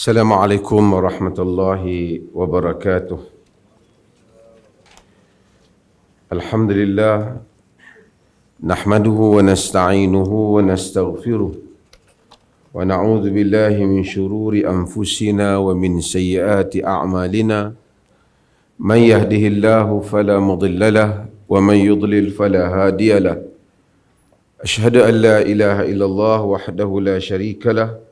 Assalamualaikum warahmatullahi wabarakatuh. Alhamdulillah, nahmaduhu wa nasta'inuhu wa nastaghfiruh wa na'udzu billahi min shururi anfusina wa min sayyiati a'malina. Man yahdihillahu fala mudilla lahu wa man yudlil fala hadiya lahu. Ashhadu an la ilaha illallah wahdahu la syarika lahu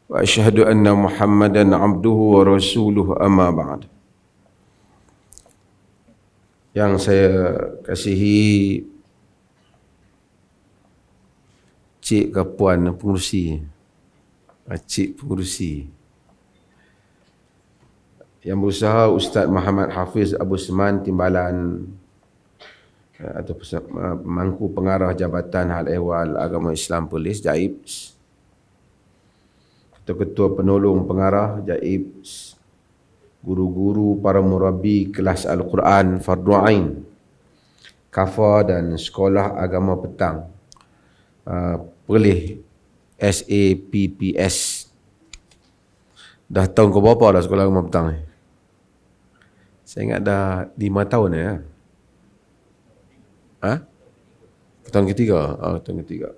wa asyhadu anna Muhammadan abduhu wa rasuluhu, amma ba'd. Yang saya kasihi Cik ke Puan pengurusi, Cik pengurusi, yang berusaha Ustaz Muhammad Hafiz Abu Seman Timbalan atau Pemangku Pengarah Jabatan Hal Ehwal Agama Islam Polis JAIB, Ketua Penolong Pengarah JAIB, guru-guru, para murabbi kelas Al-Quran Fardu Ain, Kafa dan Sekolah Agama Petang Perlis SAPPS. Dah tahun ke berapa dah Sekolah Agama Petang ni? Saya ingat dah 5 tahun ya. Tahun ketiga? Tahun ketiga.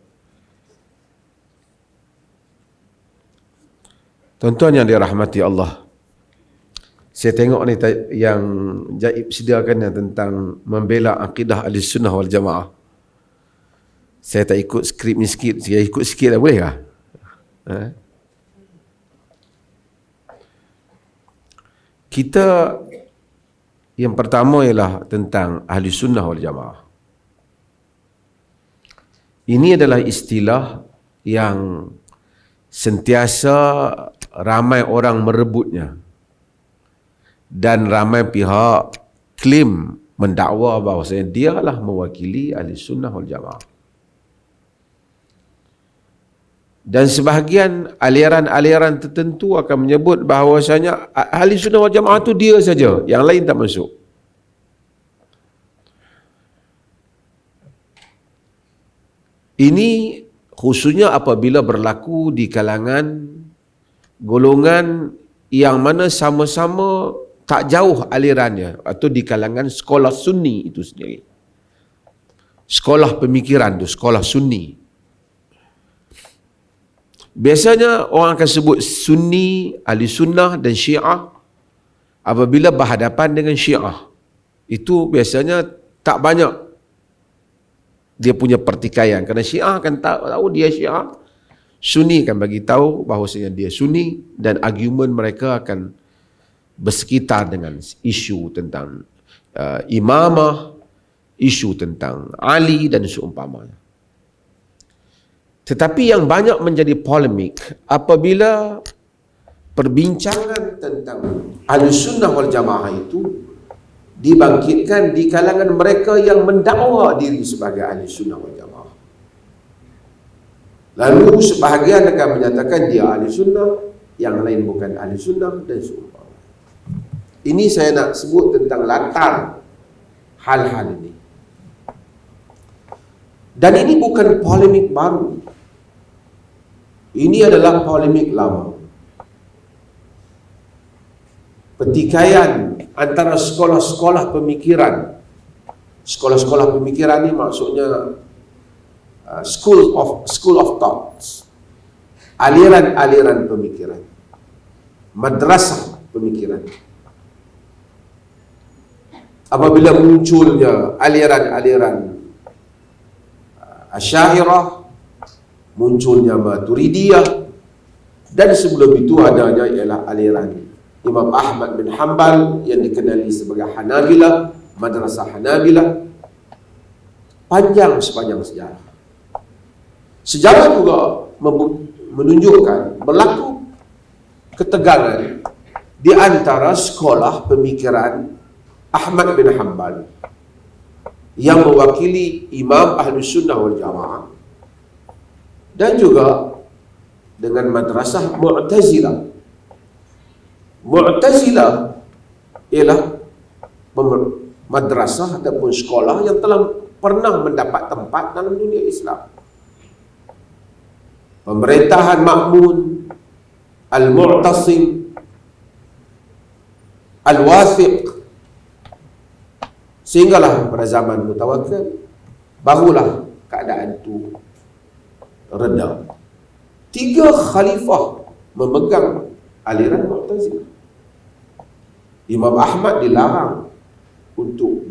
Tuan-tuan yang dirahmati Allah, saya tengok ni yang JAIB sediakan tentang membela akidah Ahlussunnah wal Jamaah. Saya tak ikut skrip ni sikit, saya ikut sikit dah, boleh kah? Kita yang pertama ialah tentang Ahlussunnah wal Jamaah. Ini adalah istilah yang sentiasa ramai orang merebutnya dan ramai pihak klaim mendakwa bahawasanya dialah mewakili Ahlussunnah wal Jamaah. Dan sebahagian aliran-aliran tertentu akan menyebut bahawasanya Ahlussunnah wal Jamaah itu dia saja, yang lain tak masuk. Ini khususnya apabila berlaku di kalangan golongan yang mana sama-sama tak jauh alirannya, atau di kalangan sekolah Sunni itu sendiri. Sekolah pemikiran itu, sekolah Sunni. Biasanya orang akan sebut Sunni, Ahli Sunnah dan Syiah apabila berhadapan dengan Syiah. Itu biasanya tak banyak dia punya pertikaian, kerana Syiah akan tahu dia Syiah, Sunni akan bagi tahu bahawasanya dia Sunni, dan argumen mereka akan bersekitar dengan isu tentang imamah, isu tentang Ali dan seumpamanya. Tetapi yang banyak menjadi polemik apabila perbincangan tentang Ahlussunnah wal Jamaah itu dibangkitkan di kalangan mereka yang mendakwa diri sebagai Ahlussunnah wal Jamaah. Lalu sebahagian akan menyatakan dia Ahlussunnah, yang lain bukan Ahlussunnah dan seumpamanya. Ini saya nak sebut tentang latar hal-hal ini. Dan ini bukan polemik baru. Ini adalah polemik lama. Pertikaian antara sekolah-sekolah pemikiran. Sekolah-sekolah pemikiran ini maksudnya school of thoughts. Aliran-aliran pemikiran. Madrasah pemikiran. Apabila munculnya aliran-aliran Asy'ariyah, munculnya Maturidiyah, dan sebelum itu adanya ialah aliran Imam Ahmad bin Hanbal yang dikenali sebagai Hanabilah, Madrasah Hanabilah, panjang sepanjang sejarah. Sejarah juga menunjukkan berlaku ketegangan di antara sekolah pemikiran Ahmad bin Hanbal yang mewakili Imam Ahlussunnah wal Jamaah, dan juga dengan Madrasah Mu'tazilah. Mu'tazilah ialah madrasah ataupun sekolah yang telah pernah mendapat tempat dalam dunia Islam. Pemerintahan Ma'mun, Al-Mu'tasim, Al-Wathiq. Sehinggalah pada zaman Mutawakkil barulah keadaan itu reda. 3 khalifah memegang aliran Mu'tazilah. Imam Ahmad dilarang untuk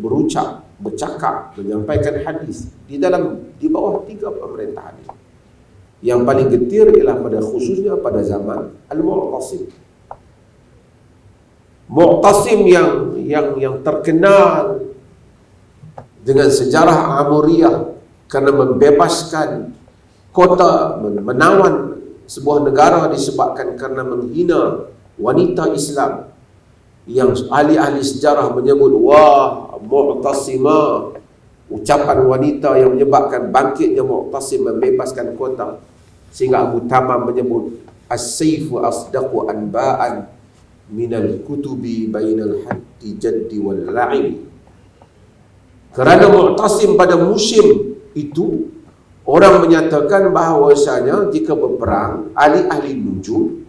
bercakap, menyampaikan hadis di bawah 3 pemerintahan ini. Yang paling getir ialah khususnya pada zaman Al-Mu'tasim. Mu'tasim yang terkenal dengan sejarah Amuriyah kerana membebaskan kota, menawan sebuah negara disebabkan kerana menghina wanita Islam, yang ahli-ahli sejarah menyebut wah Mu'tasimah, ucapan wanita yang menyebabkan bangkitnya Mu'tasim membebaskan kota, sehingga Abu Tamam menyebut as-sayfu asdaqu anba'an minal kutubi bainal haddi jaddi wal la'ib. Kerana Mu'tasim pada musim itu, orang menyatakan bahawasanya jika berperang, ahli-ahli nujum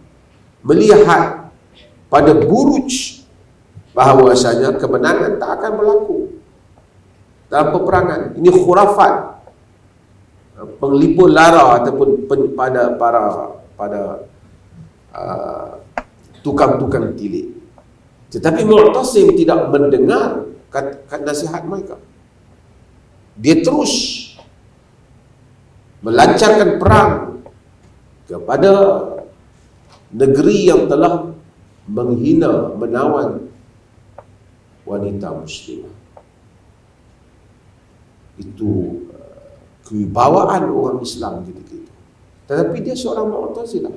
melihat pada buruj bahawasanya kemenangan tak akan berlaku dalam peperangan. Ini khurafat, penglipur lara ataupun pada tukang-tukang tilik. Tetapi Mu'tasim tidak mendengar nasihat mereka. Dia terus melancarkan perang kepada negeri yang telah menghina, menawan wanita muslimah. Itu kewibawaan orang Islam gitu-gitu. Tetapi dia seorang Mu'tazilah.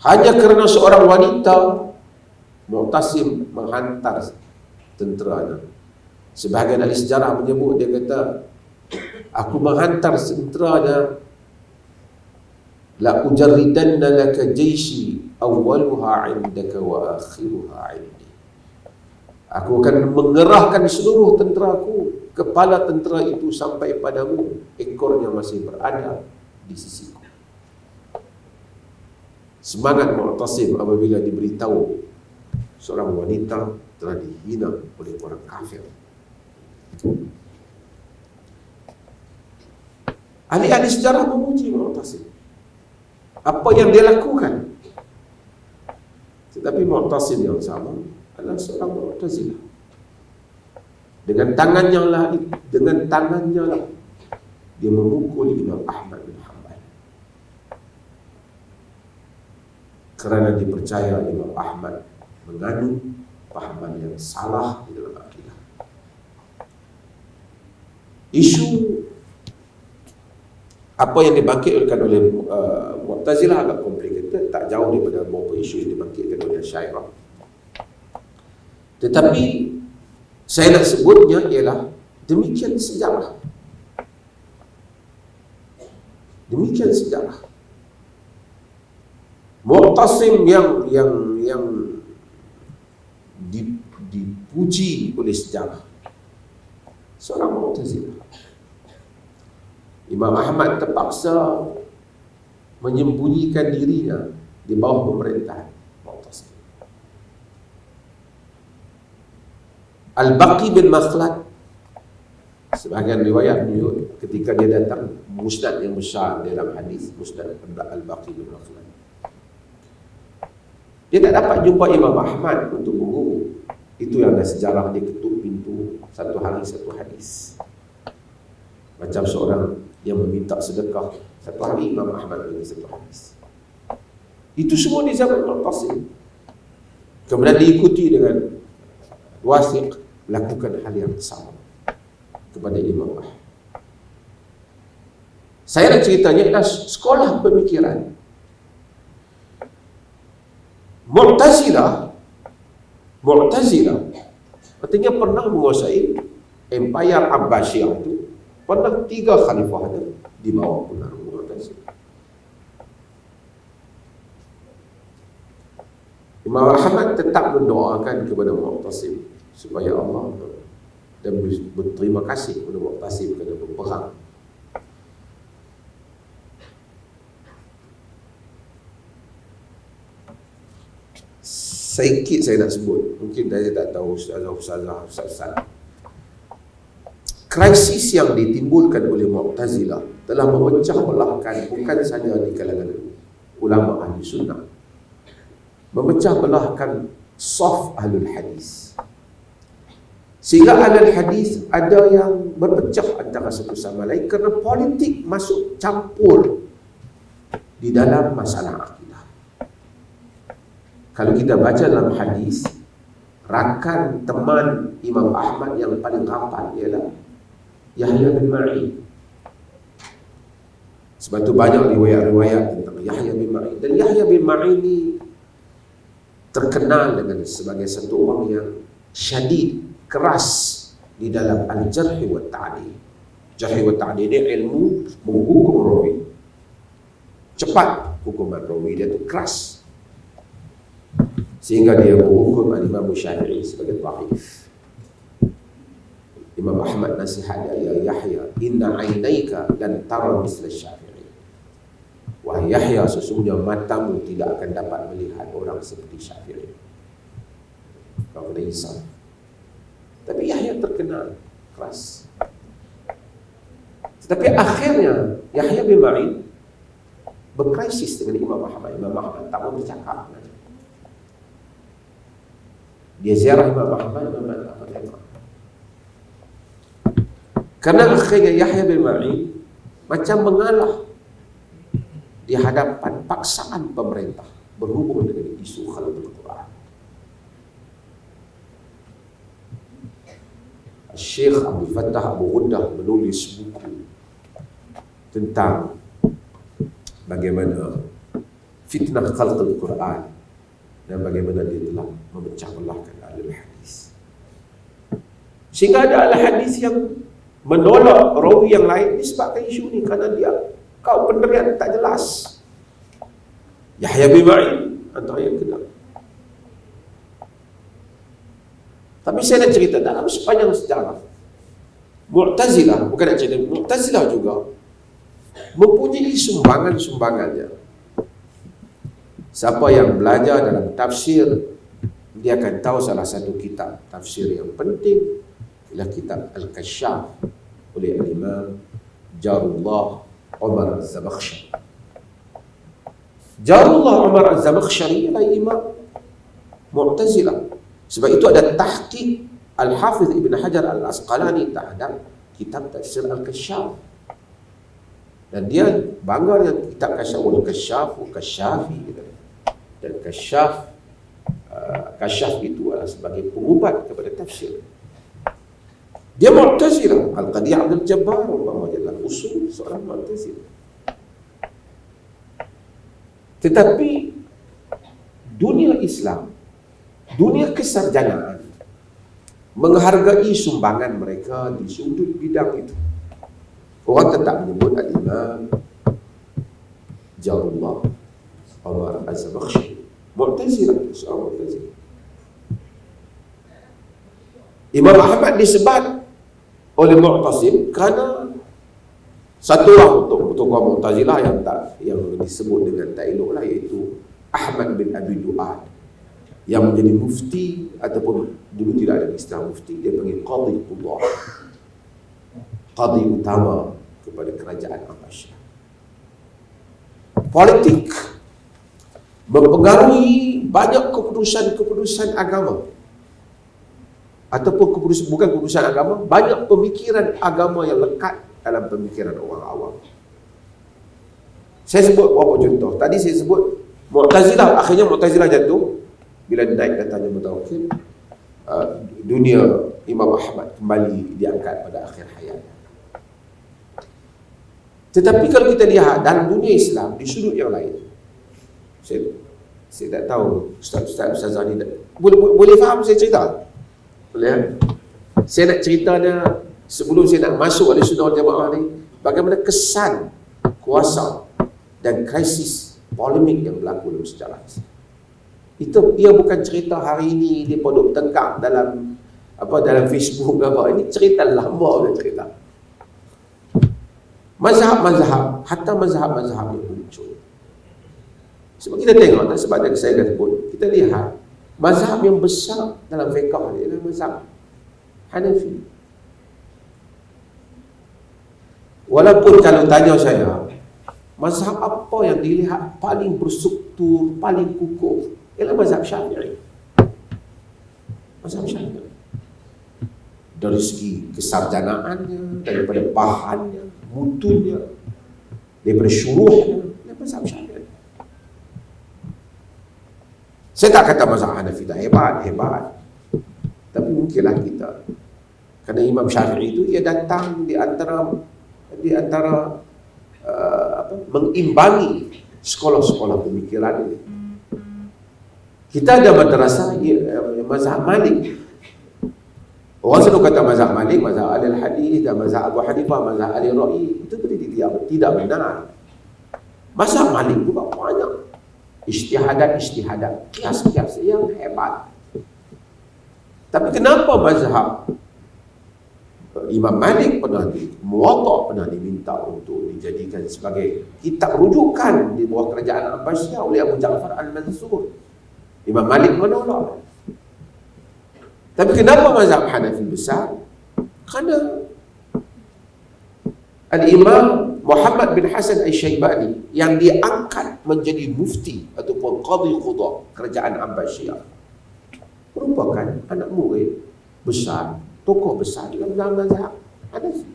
Hanya kerana seorang wanita, Mu'tasim menghantar tenteranya. Sebahagian ahli sejarah menyebut, dia kata, aku menghantar tenteranya, la ujarridanna laka jayshi awwaluha 'indaka wa akhiruha 'indi. Aku akan mengerahkan seluruh tenteraku, kepala tentera itu sampai padamu, ekornya masih berada di sisiku. Semangat Mu'tasim apabila diberitahu seorang wanita telah dihina oleh orang kafir. Ahli-ahli sejarah memuji Mu'tasim, apa yang dia lakukan. Tetapi Mu'tasim yang sama adalah seorang Mu'tazilah. Dengan tangannya lah dia memukul Imam Ahmad bin Hanbal, kerana dipercaya Imam Ahmad mengandung pahaman yang salah di dalam akidah. Isu apa yang dibangkitkan oleh Mu'tazilah agak complicated, tak jauh daripada beberapa isu yang dibangkitkan oleh Syairah. Tetapi saya nak sebutnya ialah demikian sejarah. Demikian sejarah. Mu'tasim yang dipuji oleh sejarah, seorang Mu'tazilah. Imam Ahmad terpaksa menyembunyikan dirinya di bawah pemerintahan Mu'tasim. Al-Baqi bin Makhlad, sebahagian riwayat menyebut ketika dia datang, musnad yang besar dalam hadis, musnad Al-Baqi bin Makhlad, dia tak dapat jumpa Imam Ahmad untuk mengguru. Itu yang ada sejarah, dia ketuk pintu satu hari satu hadis, macam seorang yang meminta sedekah. Satu hari Imam Ahmad bagi satu hadis. Itu semua di zaman Mu'tasim. Kemudian diikuti dengan Wathiq, lakukan hal yang sama kepada Imam Ahmad. Saya nak ceritanya adalah sekolah pemikiran Mu'tazilah artinya pernah menguasai Empire Abbasiyah itu. Pernah 3 khalifahnya di bawah pengaruh Mu'tazilah. Imam Ahmad tetap mendoakan kepada Mu'tasim supaya Allah, dan berterima kasih kepada Mu'tasim kerana berperang. Sikit saya nak sebut, mungkin saya tak tahu ustazah. Krisis yang ditimbulkan oleh Mu'tazilah telah memecah belahkan bukan saja di kalangan ulama ahli sunnah, memecah belahkan saf ahlul hadis, sehingga ahlul hadis ada yang berpecah antara satu sama lain kerana politik masuk campur di dalam masalah akidah. Kalau kita baca dalam hadis, rakan teman Imam Ahmad yang paling rapat ialah Yahya bin Ma'in. Sebab tu banyak riwayat-riwayat tentang Yahya bin Ma'in. Dan Yahya bin Ma'in ni terkenal dengan sebagai satu orang yang syadid, keras di dalam al-jarh wa ta'dil. Jarh wa ta'dil ni ilmu menghukum rawi. Cepat hukuman rawi dia tu keras. Sehingga dia menghukum Imam Syafi'i sebagai dhaif. Imam Ahmad nasihat dia, ya Yahya, inna ainaika lan tara misla Syafi'i. Wahai Yahya, sesungguhnya matamu tidak akan dapat melihat orang seperti Syafi'i. Kau kena insaf. Tapi Yahya terkenal keras. Tetapi akhirnya Yahya bin Ma'in berkrisis dengan Imam Ahmad. Imam Ahmad tak mau bercakap. Dia ziarah Imam Ahmad, Imam Ahmad tengok. Kerana akhirnya Yahya bin Ma'in macam mengalah di hadapan paksaan pemerintah berhubung dengan isu khalqul Quran. Syekh Abdul Fattah Abu Ghuddah menulis buku tentang bagaimana fitnah khalqul Quran dan bagaimana dia telah memecah belahkan ahli hadis. Sehingga ada ahli hadis yang menolak rawi yang lain disebabkan isu ni, kerana dia kau pendirian tak jelas. Yahya bin Ma'in antara yang kena. Tapi saya nak cerita dalam sepanjang sejarah Mu'tazilah, bukan nak cerita, Mu'tazilah juga mempunyai sumbangan-sumbangannya. Siapa yang belajar dalam tafsir, dia akan tahu salah satu kitab tafsir yang penting ialah kitab Al-Kashaf oleh Imam Jarullah Umar Az-Zamakhsyari. Jarullah Umar Az-Zamakhsyari ialah imam Mu'tazilah. Sebab itu ada tahqiq Al-Hafiz Ibn Hajar Al-Asqalani terhadap kitab tafsir Al-Kashaf. Dan dia bangga dengan kitab Kashaf, Al-Kashaf, Al-Kashafi gitu. Dan Kashaf itu adalah sebagai pengubat kepada tafsir. Dia Mu'tazilah. Al-Qadi Abdul Jabbar adalah usul seorang Mu'tazilah. Tetapi dunia Islam, dunia kesarjanaan menghargai sumbangan mereka di sudut bidang itu. Orang tetap menyebut Al-Imam Jarullah Umar Az-Zamakhsyari Mu'tazilah, seorang Mu'tazilah. Imam Ahmad disebat oleh Mu'tasim kerana satu orang tokoh Mu'tazilah yang disebut dengan tak elok lah, iaitu Ahmad bin Abi Du'ad, yang menjadi mufti, ataupun dulu tidak ada istilah mufti, dia panggil Qadhi Quddah, Qadhi utama kepada kerajaan Abbasiyah. Politik mempengaruhi banyak keputusan-keputusan agama, ataupun bukan keputusan agama, banyak pemikiran agama yang lekat dalam pemikiran orang awam. Saya sebut beberapa contoh. Tadi saya sebut Mu'tazilah, akhirnya Mu'tazilah jatuh bila naik datanya mutawakkil. Dunia Imam Ahmad kembali diangkat pada akhir hayat. Tetapi kalau kita lihat dalam dunia Islam di sudut yang lain, saya tak tahu Ustazah ni boleh faham saya cerita? Boleh? Saya nak cerita dia sebelum saya nak masuk oleh Sunnah Jamaah ni, bagaimana kesan kuasa dan krisis polemik yang berlaku dalam sejarah Islam. Itu dia bukan cerita hari ini dia podok tengkak dalam Facebook apa. Ini cerita lama dia cerita. Mazhab-mazhab, hatta mazhab-mazhab yang muncul. Sebab kita tengok, sebab saya kata pun, kita lihat Mazhab yang besar dalam fiqh ialah mazhab Hanafi. Walaupun kalau tanya saya, mazhab apa yang dilihat paling berstruktur, paling kukuh, ialah mazhab Syafi'i. Mazhab Syafi'i. Dari segi kesarjanaannya, daripada bahannya, mutunya, daripada syuruhnya, ialah mazhab Syafi'i. Saya tak kata mazhab Hanafi tak hebat. Tapi mungkinlah kita. Kerana Imam Syafi'i itu ia datang di antara mengimbangi sekolah-sekolah pemikiran ini. Kita ada madrasah mazhab Malik. Orang selalu kata mazhab Malik, mazhab Ahli Hadis dan mazhab Abu Hanifah, mazhab Ahli Ra'i. Itu tidak benar. Mazhab Malik juga banyak ijtihadat, kias-kias yang hebat. Tapi kenapa mazhab Imam Malik pernah Muwatta pernah diminta untuk dijadikan sebagai kitab rujukan di bawah kerajaan Abbasiyah oleh Abu Ja'far Al-Mansur? Imam Malik menolak. Tapi kenapa mazhab Hanafi besar? Kerana Al-Imam Muhammad bin Hasan Al-Syaibani yang diangkat menjadi mufti ataupun qadhi qudha kerajaan Abbasiyah merupakan anak murid besar, tokoh besar dalam mazhab Hanafi.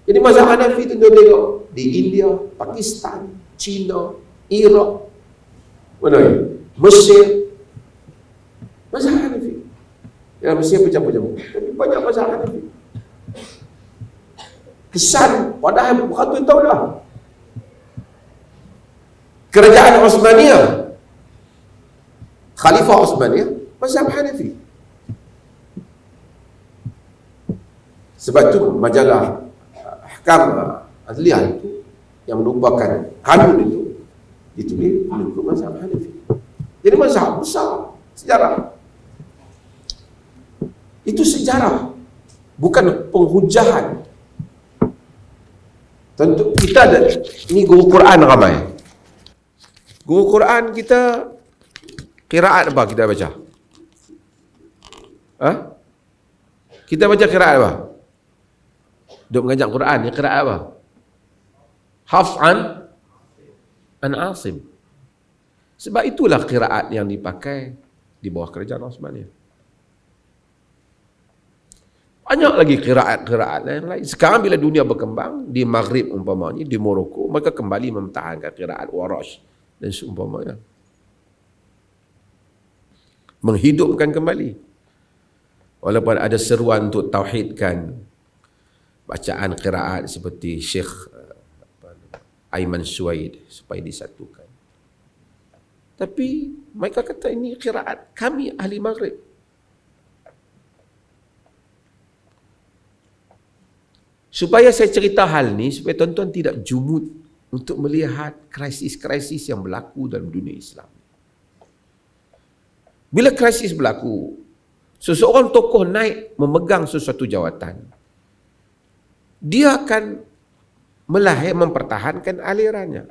Jadi mazhab Hanafi itu tengok di India, Pakistan, China, Iraq, Mesir, mazhab Hanafi. Dalam Mesir bercampur-campur, tapi banyak mazhab Hanafi. Kesan, padahal beratus tahun dah. Kerajaan Osmaniyah, Khalifah Osmaniyah, mazhab Hanafi. Sebab tu majalah Ahkam Adliyah itu yang merupakan kanun itu ditulis mengikut mazhab Hanafi. Jadi mazhab besar sejarah. Itu sejarah, bukan penghujahan. Tentu kita ada, ini guru Quran ramai. Guru Quran kita qiraat apa kita baca? Kita baca qiraat apa? Duk mengajar Quran, ni qiraat apa? Hafz an Asim. Sebab itulah qiraat yang dipakai di bawah kerajaan Osmaniyah. Banyak lagi qiraat-qiraat lain. Sekarang bila dunia berkembang, di Maghrib umpamanya, di Morocco, mereka kembali mempertahankan qiraat Warash dan seumpamanya. Menghidupkan kembali. Walaupun ada seruan untuk tauhidkan bacaan qiraat seperti Syekh Aiman Suwaid supaya disatukan. Tapi mereka kata ini qiraat kami ahli Maghrib. Supaya saya cerita hal ni, supaya tuan-tuan tidak jumud untuk melihat krisis-krisis yang berlaku dalam dunia Islam. Bila krisis berlaku, seseorang tokoh naik memegang sesuatu jawatan, dia akan mempertahankan alirannya.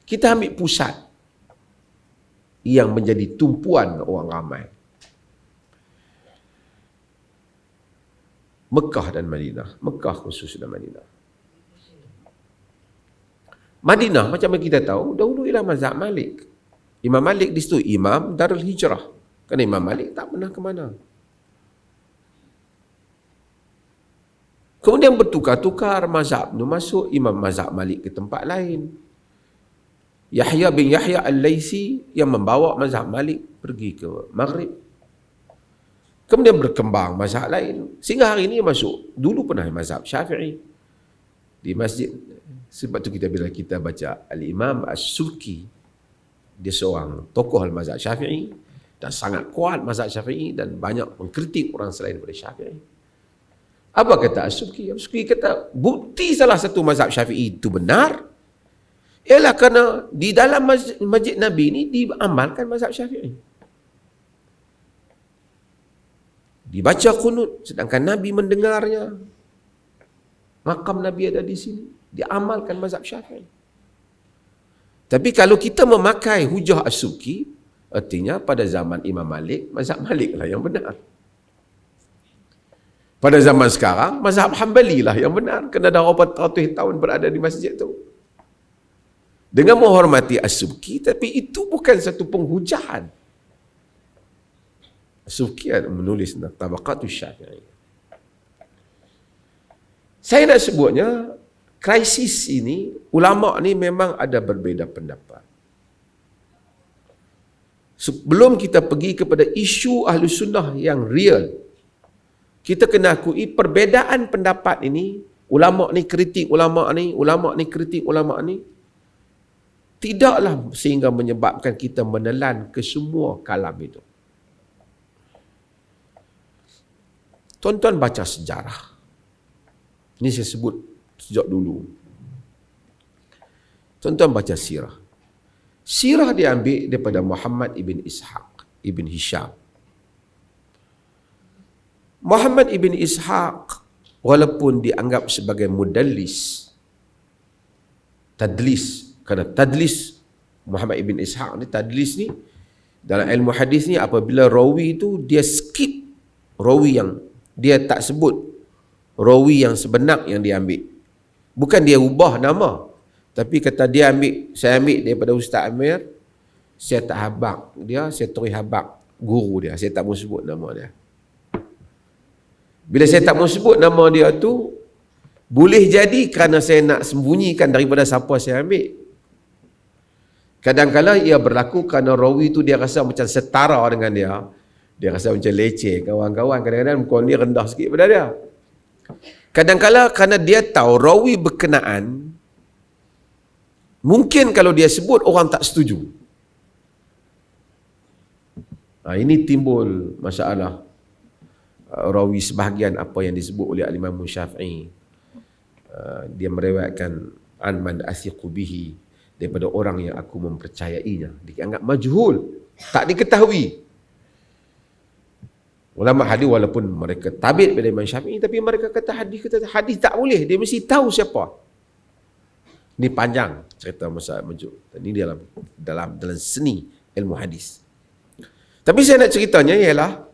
Kita ambil pusat yang menjadi tumpuan orang ramai. Mekah dan Madinah. Mekah khusus dan Madinah. Madinah macam yang kita tahu, dahulu ialah mazhab Malik. Imam Malik di situ Imam Darul Hijrah. Kerana Imam Malik tak pernah ke mana. Kemudian bertukar-tukar mazhab itu masuk, Imam mazhab Malik ke tempat lain. Yahya bin Yahya Al-Laisi yang membawa mazhab Malik pergi ke Maghrib. Kemudian berkembang mazhab lain. Sehingga hari ini masuk. Dulu pernah mazhab Syafi'i. Di masjid. Sebab tu bila kita baca Al-Imam As-Sulki. Dia seorang tokoh al-mazhab Syafi'i. Dan sangat kuat mazhab Syafi'i. Dan banyak mengkritik orang selain daripada Syafi'i. Apa kata As-Sulki? As-Sulki kata, bukti salah satu mazhab Syafi'i itu benar. Ialah kerana di dalam masjid Nabi ini diamalkan mazhab Syafi'i. Dibaca qunut, sedangkan Nabi mendengarnya. Makam Nabi ada di sini. Diamalkan mazhab Syafi'i. Tapi kalau kita memakai hujah as-Subki, artinya pada zaman Imam Malik, mazhab Malik lah yang benar. Pada zaman sekarang, mazhab Hanbali lah yang benar. Kerana dah 400 tahun berada di masjid tu. Dengan menghormati as-Subki, tapi itu bukan satu penghujahan. As-Subki menulis tentang Tabaqatus Syafi'i. Saya nak sebutnya, krisis ini, ulama' ni memang ada berbeza pendapat. Sebelum kita pergi kepada isu ahli sunnah yang real, kita kena akui perbezaan pendapat ini, ulama' ni kritik ulama' ni, ulama' ni kritik ulama' ni, tidaklah sehingga menyebabkan kita menelan ke semua kalam itu. Tuan-tuan baca sejarah. Ini saya sebut sejak dulu. Tuan-tuan baca sirah. Sirah diambil daripada Muhammad ibn Ishaq, ibn Hisham. Muhammad ibn Ishaq, walaupun dianggap sebagai mudallis, tadlis, kerana tadlis, Muhammad ibn Ishaq ni, tadlis ni, dalam ilmu hadis ni, apabila rawi tu, dia skip rawi yang, dia tak sebut rawi yang sebenar yang dia ambil. Bukan dia ubah nama, tapi kata dia ambil, saya ambil daripada Ustaz Amir, saya tak habaq dia, saya terus habaq guru dia, saya tak mau sebut nama dia. Bila saya tak mau sebut nama dia tu, boleh jadi kerana saya nak sembunyikan daripada siapa saya ambil. Kadang-kadang ia berlaku kerana rawi tu dia rasa macam setara dengan dia. Dia rasa macam leceh. Kawan-kawan kadang-kadang muka dia rendah sikit pada dia. Kadang-kadang kerana dia tahu rawi berkenaan, mungkin kalau dia sebut orang tak setuju. Ini timbul masalah rawi sebahagian apa yang disebut oleh Al-Imam Syafi'i. Dia meriwayatkan an man athiqu bihi, daripada orang yang aku mempercayainya, dianggap majhul, tak diketahui. Ulama hadis walaupun mereka tabik pada Imam Syafi'i, tapi mereka kata hadis tak boleh, dia mesti tahu siapa. Ini panjang cerita masalah majhul. Ini dalam seni ilmu hadis. Tapi saya nak ceritanya ialah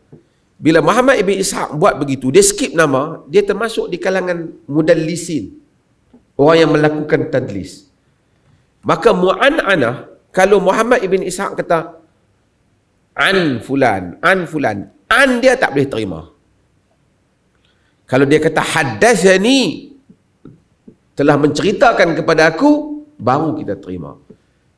bila Muhammad ibn Ishaq buat begitu, dia skip nama, dia termasuk di kalangan mudallisin, orang yang melakukan tadlis. Maka mu'an'anah, kalau Muhammad ibn Ishaq kata an fulan, an dia tak boleh terima. Kalau dia kata haddatsani, telah menceritakan kepada aku, baru kita terima.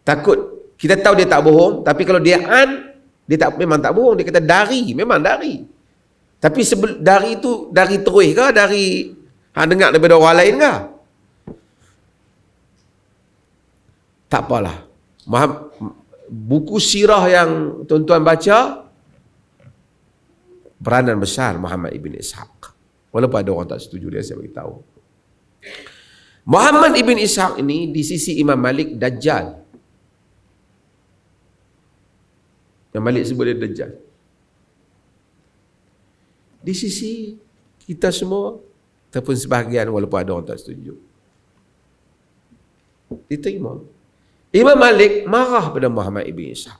Takut, kita tahu dia tak bohong, tapi kalau dia an, dia tak, memang tak bohong, dia kata dari, memang dari. Tapi dari itu, dari terus ke, dari dengar daripada orang lain ke? Tak apalah. Buku sirah yang tuan-tuan baca, peranan besar Muhammad ibn Ishaq. Walaupun ada orang tak setuju dia, saya beritahu. Muhammad ibn Ishaq ini di sisi Imam Malik Dajjal. Yang Malik sebut dia Dajjal. Di sisi kita semua, ataupun sebahagian walaupun ada orang tak setuju, diterima. Imam Malik marah pada Muhammad ibn Ishaq.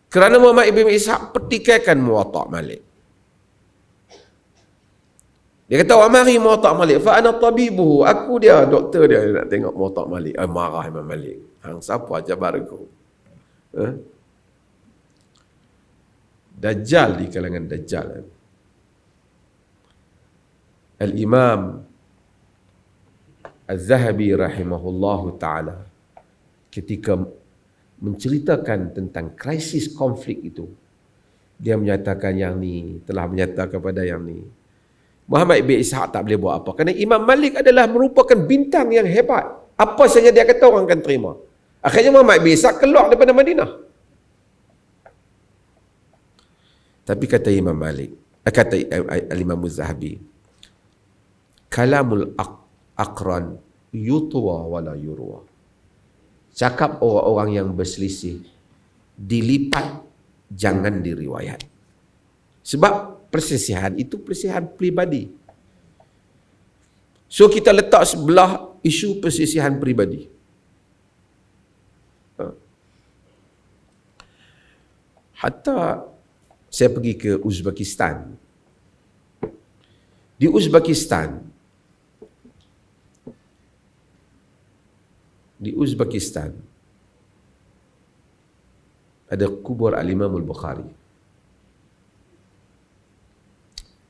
Kerana Muhammad ibn Ishaq pertikaikan Muwatta' Malik. Dia kata, "Wa mari Muwatta' Malik, fa ana tabibuhu." Aku dia, doktor dia nak tengok Muwatta' Malik. Marah Imam Malik. Hang siapa jabar aku? Dajjal di kalangan Dajjal. Al-Imam Az-Zahabi rahimahullahu ta'ala ketika menceritakan tentang krisis konflik itu, dia menyatakan yang ni, telah menyatakan kepada yang ni, Muhammad ibn Ishaq tak boleh buat apa. Kerana Imam Malik adalah merupakan bintang yang hebat. Apa saja dia kata orang akan terima. Akhirnya Muhammad ibn Ishaq keluar daripada Madinah. Tapi kata Imam Malik, kata Al-Imam Az-Zahabi, kalamul aqran yutwa wala yurwa. Cakap orang-orang yang berselisih dilipat, jangan diriwayat. Sebab perselisihan itu perselisihan peribadi. So kita letak sebelah isu perselisihan peribadi. Hatta saya pergi ke Uzbekistan. Di Uzbekistan ada kubur Al-Imam Al-Bukhari.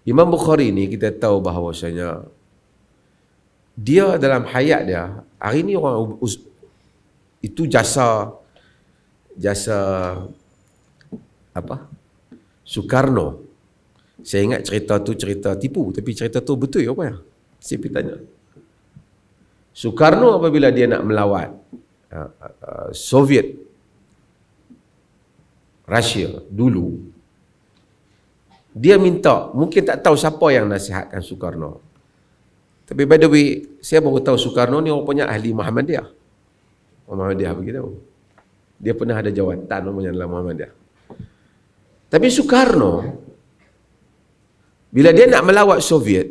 Imam Bukhari ni kita tahu bahawasanya dia dalam hayat dia, hari ni orang itu jasa apa? Soekarno. Saya ingat cerita tu cerita tipu, tapi cerita tu betul apa ya? Saya pergi tanya. Soekarno apabila dia nak melawat Soviet Rusia dulu, dia minta, mungkin tak tahu siapa yang nasihatkan Soekarno. Tapi by the way, saya baru tahu Soekarno ni rupanya ahli Muhammadiyah. Muhammadiyah begitu. Dia pernah ada jawatan namanya dalam Muhammadiyah. Tapi Soekarno, bila dia nak melawat Soviet,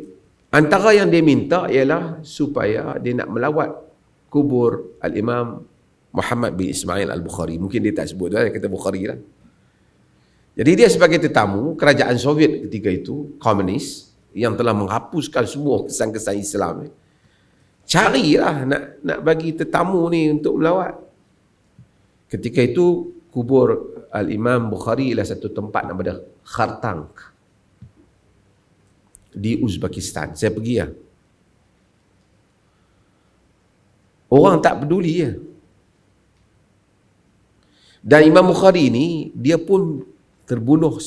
antara yang dia minta ialah supaya dia nak melawat kubur Al-Imam Muhammad bin Ismail Al-Bukhari. Mungkin dia tak sebut dia kata Bukhari lah. Jadi dia sebagai tetamu kerajaan Soviet ketika itu, komunis, yang telah menghapuskan semua kesan-kesan Islam, carilah nak bagi tetamu ni untuk melawat. Ketika itu kubur Al-Imam Bukhari ialah satu tempat nama dia Khartank di Uzbekistan. Saya pergi ya. Orang tak peduli ya. Dan Imam Bukhari ni dia pun terbunuh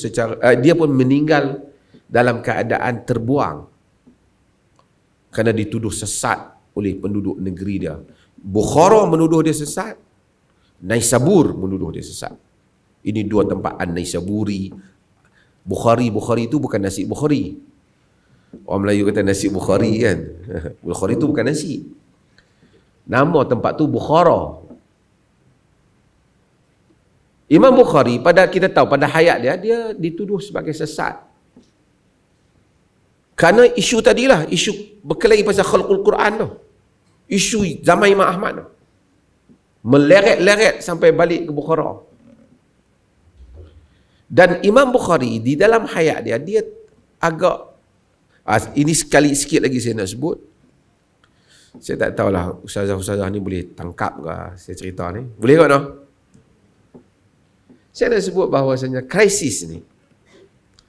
dia pun meninggal dalam keadaan terbuang kerana dituduh sesat oleh penduduk negeri dia. Bukhara menuduh dia sesat, Naisabur menuduh dia sesat. Ini dua tempat, An-Naisaburi. Bukhari itu bukan nasi Bukhari. Orang Melayu kata nasi Bukhari kan. Bukhari itu bukan nasi. Nama tempat tu Bukhara. Imam Bukhari kita tahu pada hayat dia dituduh sebagai sesat. Kerana isu tadilah, isu berkelahi pasal khalqul Quran tu. Isu zaman Imam Ahmad tu. Meleret-leret sampai balik ke Bukhara. Dan Imam Bukhari di dalam hayat dia agak, ini sekali sikit lagi saya nak sebut. Saya tak tahulah ustazah-ustazah ni boleh tangkap ke saya cerita ni. Boleh ke tak? Saya nak sebut bahawasanya krisis ni,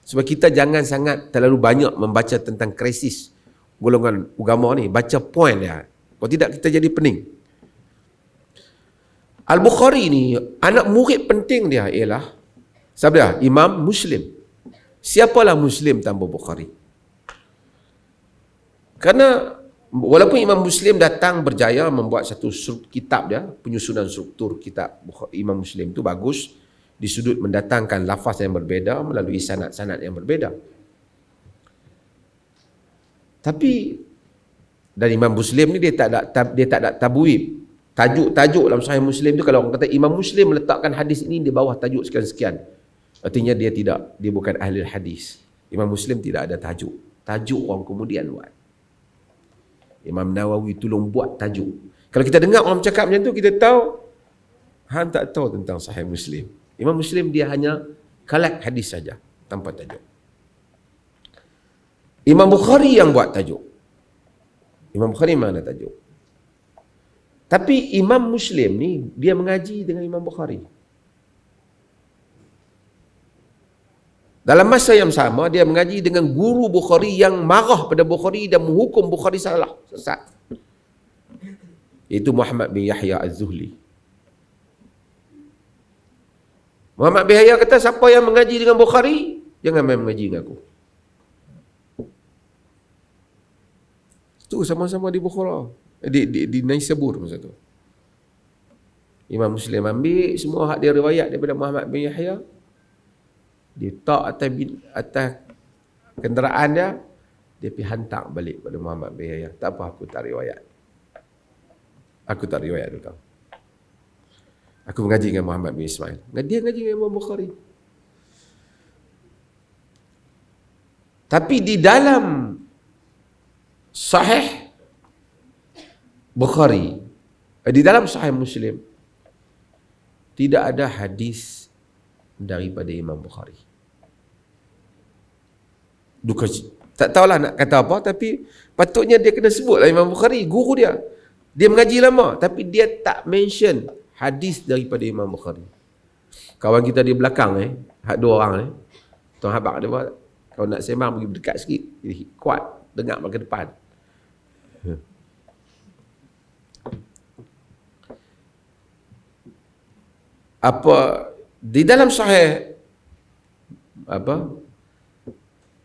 sebab kita jangan sangat terlalu banyak membaca tentang krisis golongan agama ni, baca poin dia. Kalau tidak kita jadi pening. Al-Bukhari ni, anak murid penting dia ialah siapa dia? Imam Muslim. Siapalah Muslim tanpa Bukhari? Kerana walaupun Imam Muslim datang berjaya membuat satu kitab dia, penyusunan struktur kitab Imam Muslim itu bagus, di sudut mendatangkan lafaz yang berbeza melalui sanad-sanad yang berbeza. Tapi dan Imam Muslim ni dia tak ada tabwib. Tajuk-tajuk dalam Sahih Muslim tu, kalau orang kata Imam Muslim meletakkan hadis ini di bawah tajuk sekian-sekian, artinya dia bukan ahli hadis. Imam Muslim tidak ada tajuk. Tajuk orang kemudian buat. Imam Nawawi tolong buat tajuk. Kalau kita dengar orang cakap macam tu, kita tahu hang tak tahu tentang Sahih Muslim. Imam Muslim dia hanya collect hadis saja tanpa tajuk. Imam Bukhari yang buat tajuk. Imam Bukhari mana tajuk? Tapi Imam Muslim ni dia mengaji dengan Imam Bukhari. Dalam masa yang sama dia mengaji dengan guru Bukhari yang marah pada Bukhari dan menghukum Bukhari salah, sesat. Itu Muhammad bin Yahya Az-Zuhli. Muhammad bin Yahya kata, siapa yang mengaji dengan Bukhari, jangan main mengaji dengan aku. Itu sama-sama di Bukhara, di Naisabur masa tu. Imam Muslim ambil semua hak dia riwayat daripada Muhammad bin Yahya, dia tak atas kenderaan dia pergi hantar balik pada Muhammad bin Yahya. Tak apa, aku tak riwayat. Aku tak riwayat tu. Aku mengaji dengan Muhammad bin Ismail. Dia mengaji dengan Imam Bukhari. Tapi di dalam Sahih Bukhari, di dalam Sahih Muslim, tidak ada hadis daripada Imam Bukhari. Tak tahulah nak kata apa, tapi patutnya dia kena sebutlah Imam Bukhari, guru dia. Dia mengaji lama, tapi dia tak mention hadis daripada Imam Bukhari. Kawan kita di belakang dua orang Tuan Habak dia buat, kalau nak sembang pergi dekat sikit, jadi kuat, dengar ke depan. Di dalam sahih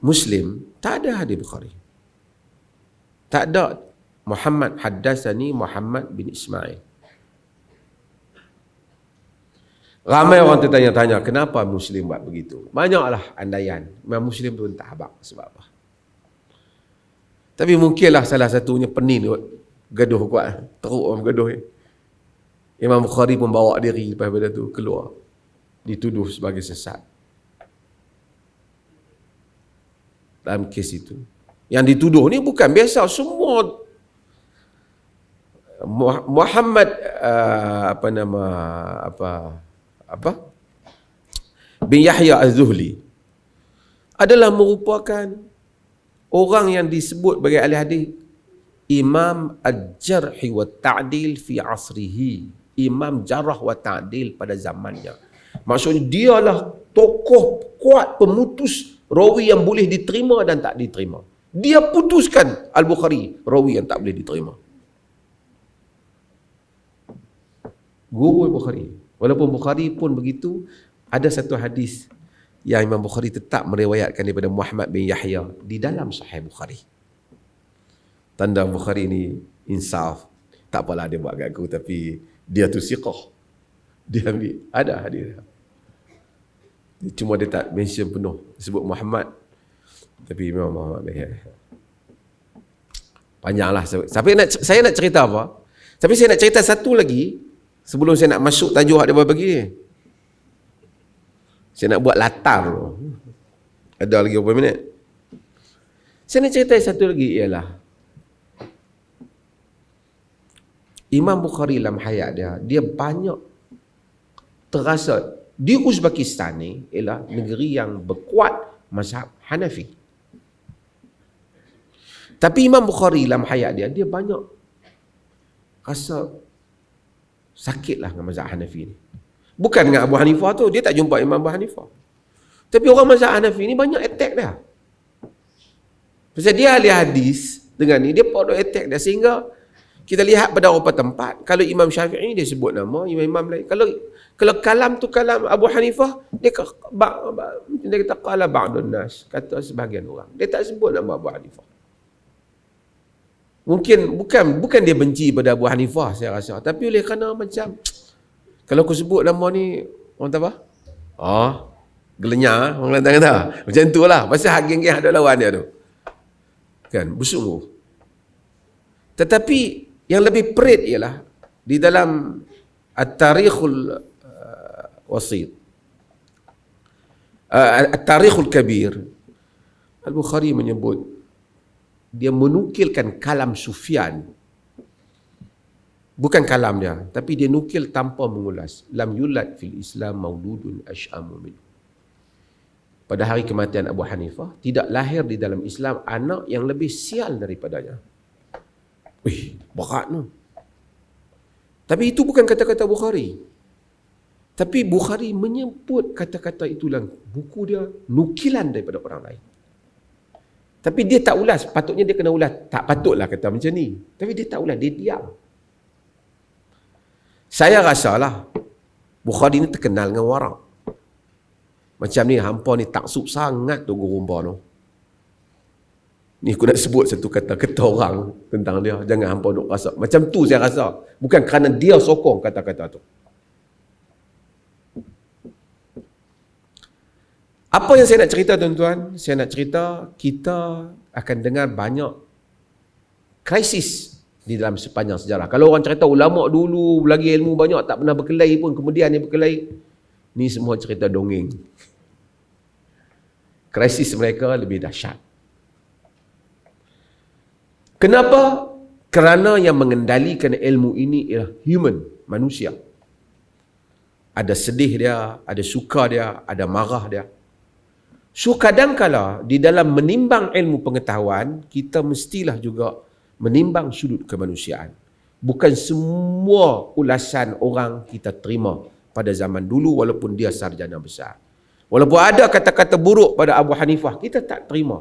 Muslim tak ada hadis Bukhari. Tak ada Muhammad haddatsani Muhammad bin Ismail. Ramai orang tertanya-tanya, kenapa Muslim buat begitu? Banyaklah andaian. Imam Muslim tu tak habaq sebab apa. Tapi mungkinlah salah satunya pening gaduh kuat. Teruk orang gaduh. Imam Bukhari pun bawa diri lepas pada tu keluar. Dituduh sebagai sesat. Dalam kes itu. Yang dituduh ni bukan biasa. Semua Muhammad bin Yahya Az-Zuhli adalah merupakan orang yang disebut sebagai ahli hadis Imam Al-Jarh wa Ta'dil fi asrihi. Imam Jarah wa Ta'dil pada zamannya. Maksudnya dialah tokoh kuat pemutus rawi yang boleh diterima dan tak diterima. Dia putuskan Al-Bukhari rawi yang tak boleh diterima. Guru Bukhari. Walaupun Bukhari pun begitu, ada satu hadis yang Imam Bukhari tetap meriwayatkan daripada Muhammad bin Yahya di dalam Sahih Bukhari. Tanda Bukhari ni insaf. Tak apalah dia buat kat aku, tapi dia tu siqah. Dia ambil, ada hadis. Cuma dia tak mention penuh. Sebut Muhammad. Tapi memang Muhammad bin Yahya. Panjanglah. Saya nak cerita apa? Tapi saya nak cerita satu lagi sebelum saya nak masuk tajuk dia bagi ni. Saya nak buat latar dulu. Ada lagi berapa minit? Saya nak cerita satu lagi ialah Imam Bukhari dalam hayat dia banyak terasa di Uzbekistan ni ialah negeri yang berkuat mazhab Hanafi. Tapi Imam Bukhari dalam hayat dia banyak rasa sakitlah dengan mazhab Hanafi ni. Bukan dengan Abu Hanifah tu, dia tak jumpa Imam Abu Hanifah. Tapi orang mazhab Hanafi ni banyak attack dia. Pasal dia ahli hadis dengan ni, dia pada attack dia. Sehingga kita lihat pada beberapa tempat, kalau Imam Syafi'i dia sebut nama, imam-imam lain. Kalau kalam tu kalam Abu Hanifah, dia kata qala ba'dun nas, kata sebahagian orang. Dia tak sebut nama Abu Hanifah. Mungkin bukan dia benci pada Abu Hanifah saya rasa, tapi oleh kerana macam kalau aku sebut nama ni orang tak apa? Gelenyar orang kata. Macam itulah pasal hak-hak ada lawan dia tu. Kan bersungguh. Tetapi yang lebih perit ialah di dalam At-Tarikhul Wasit, At-Tarikhul Kabir, Al-Bukhari menyebut dia menukilkan kalam Sufyan. Bukan kalam dia, tapi dia nukil tanpa mengulas. Lam yulad fil Islam mauludun ash'amu min. Pada hari kematian Abu Hanifah, tidak lahir di dalam Islam anak yang lebih sial daripadanya. Berat tu. Tapi itu bukan kata-kata Bukhari. Tapi Bukhari menyebut kata-kata itu dalam buku dia, nukilan daripada orang lain. Tapi dia tak ulas. Patutnya dia kena ulas. Tak patutlah kata macam ni. Tapi dia tak ulas. Dia diam. Saya rasalah Bukhari ni terkenal dengan warak. Macam ni, hampa ni taksub sangat tu guru hampa tu. Ni aku nak sebut satu kata-kata orang tentang dia. Jangan hampa duk rasa. Macam tu saya rasa. Bukan kerana dia sokong kata-kata tu. Apa yang saya nak cerita tuan-tuan? Saya nak cerita kita akan dengar banyak krisis di dalam sepanjang sejarah. Kalau orang cerita ulama dulu lagi ilmu banyak tak pernah berkelahi pun, kemudian dia berkelahi. Ni semua cerita dongeng. Krisis mereka lebih dahsyat. Kenapa? Kerana yang mengendalikan ilmu ini ialah human, manusia. Ada sedih dia, ada suka dia, ada marah dia. So kadang-kala di dalam menimbang ilmu pengetahuan, kita mestilah juga menimbang sudut kemanusiaan. Bukan semua ulasan orang kita terima pada zaman dulu walaupun dia sarjana besar. Walaupun ada kata-kata buruk pada Abu Hanifah, kita tak terima.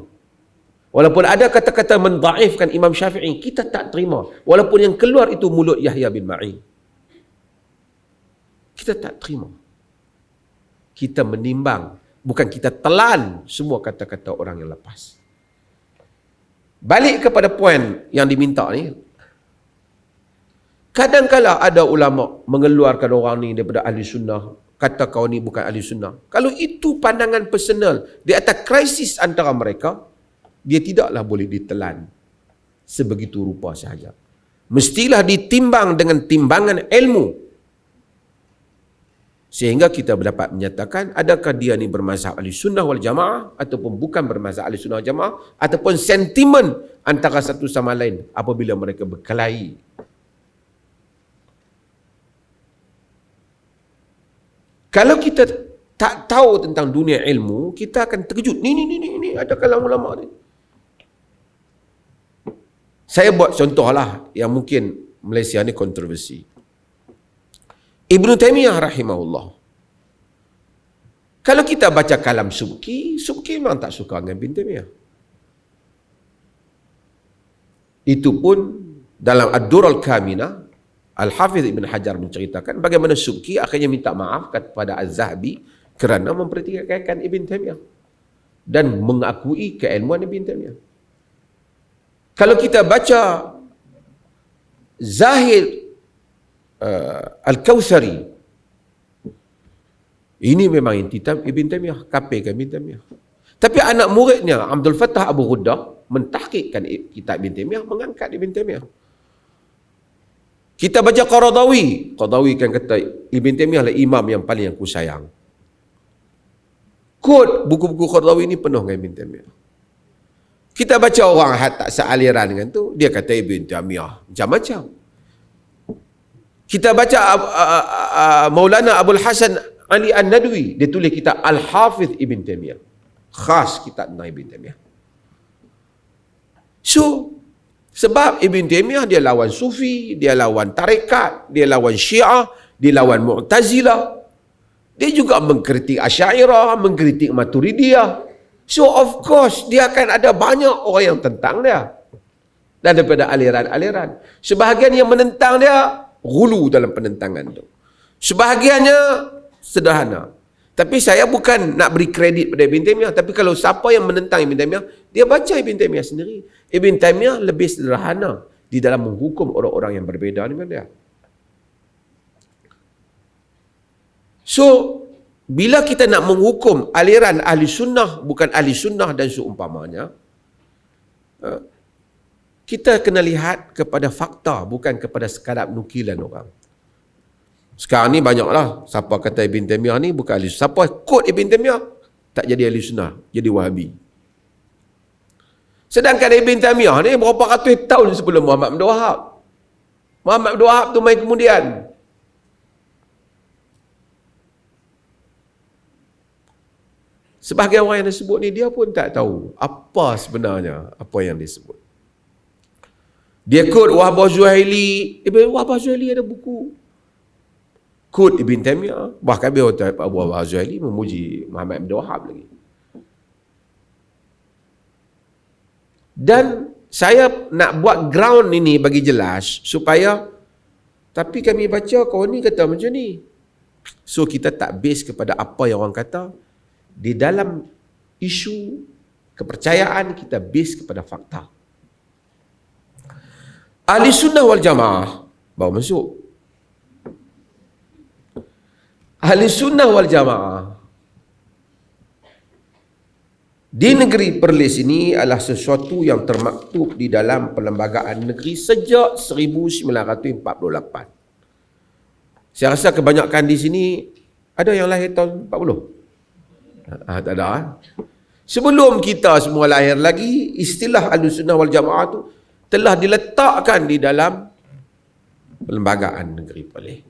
Walaupun ada kata-kata mendaifkan Imam Syafi'i, kita tak terima. Walaupun yang keluar itu mulut Yahya bin Ma'in. Kita tak terima. Kita menimbang, bukan kita telan semua kata-kata orang yang lepas. Balik kepada poin yang diminta ni. Kadang-kala ada ulama mengeluarkan orang ni daripada ahli sunnah, kata kau ni bukan ahli sunnah. Kalau itu pandangan personal di atas krisis antara mereka, dia tidaklah boleh ditelan sebegitu rupa sahaja. Mestilah ditimbang dengan timbangan ilmu. Sehingga kita dapat menyatakan adakah dia ni bermazhab ahli sunnah wal jamaah ataupun bukan bermazhab ahli sunnah wal jamaah, ataupun sentimen antara satu sama lain apabila mereka berkelahi. Kalau kita tak tahu tentang dunia ilmu, kita akan terkejut. Ni ada kalam ulama ni. Saya buat contohlah yang mungkin Malaysia ni kontroversi. Ibn Taymiyah rahimahullah. Kalau kita baca kalam Subki memang tak suka dengan Ibn Taymiyah. Itu pun dalam Ad-Durr Al-Kaminah, Al-Hafiz Ibn Hajar menceritakan bagaimana Subki akhirnya minta maaf kepada Az-Zahabi kerana mempertikaikan Ibn Taymiyah dan mengakui keilmuan Ibn Taymiyah. Kalau kita baca Zahid Al-Kawthari, ini memang intitam Ibn Taymiyah, kapirkan Ibn Taymiyah. Tapi anak muridnya Abdul Fattah Abu Ghuddah mentahqiqkan kitab Ibn Taymiyah, mengangkat Ibn Taymiyah. Kita baca Qaradawi kan kata Ibn Taymiyah lah imam yang paling aku sayang. Kod buku-buku Qaradawi ini penuh dengan Ibn Taymiyah. Kita baca orang tak sealiran dengan tu, dia kata Ibn Taymiyah macam-macam. Kita baca Maulana Abul Hasan Ali An-Nadwi, dia tulis kitab Al-Hafiz Ibn Taymiyah. Khas kitab tentang Ibn Taymiyah. So, sebab Ibn Taymiyah dia lawan Sufi, dia lawan tarekat, dia lawan Syiah, dia lawan Mu'tazilah. Dia juga mengkritik Asy'ariyah, mengkritik Maturidiyah. So of course dia akan ada banyak orang yang tentang dia. Dan daripada aliran-aliran. Sebahagian yang menentang dia ghulu dalam penentangan tu. Sebahagiannya sederhana. Tapi saya bukan nak beri kredit pada Ibn Taymiyah, tapi kalau siapa yang menentang Ibn Taymiyah, dia baca Ibn Taymiyah sendiri. Ibn Taymiyah lebih sederhana di dalam menghukum orang-orang yang berbeza dengan dia. So, bila kita nak menghukum aliran ahli sunnah, bukan ahli sunnah dan seumpamanya, kita kena lihat kepada fakta, bukan kepada sekadar nukilan orang. Sekarang ni banyaklah siapa kata Ibn Taymiyah ni bukan ahli sunnah. Siapa quote Ibn Taymiyah tak jadi ahli sunnah, jadi Wahabi. Sedangkan Ibn Taymiyah ni berapa ratus tahun sebelum Muhammad Abdul Wahab. Muhammad Abdul Wahab tu mai kemudian. Sebahagian orang yang disebut ni, dia pun tak tahu apa sebenarnya apa yang disebut. Dia quote Wahbah Zuhaili. Wahbah Zuhaili ada buku. Quote Ibn Taymiyah. Bahkan Wahbah Zuhaili memuji Muhammad Abdul Wahab lagi. Dan saya nak buat ground ini bagi jelas supaya, tapi kami baca kau ni kata macam ni. So kita tak base kepada apa yang orang kata. Di dalam isu kepercayaan kita base kepada fakta. Ahli sunnah wal jamaah baru masuk. Ahli sunnah wal jamaah di negeri Perlis ini adalah sesuatu yang termaktub di dalam perlembagaan negeri sejak 1948. Saya rasa kebanyakan di sini ada yang lahir tahun 40. Tak ada. Sebelum kita semua lahir lagi, istilah Ahlussunnah wal Jamaah tu telah diletakkan di dalam perlembagaan negeri Perlis.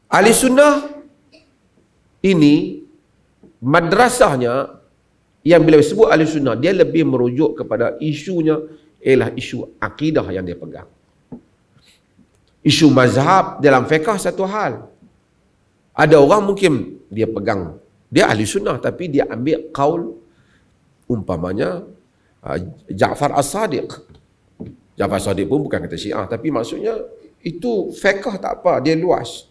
Ahli sunnah ini madrasahnya, yang bila disebut ahli sunnah, dia lebih merujuk kepada isunya ialah isu akidah yang dia pegang. Isu mazhab dalam fiqh satu hal. Ada orang mungkin dia pegang, dia ahli sunnah tapi dia ambil qaul umpamanya Ja'far As-Sadiq. Ja'far As-Sadiq pun bukan kata Syiah, tapi maksudnya itu fiqh tak apa, dia luas.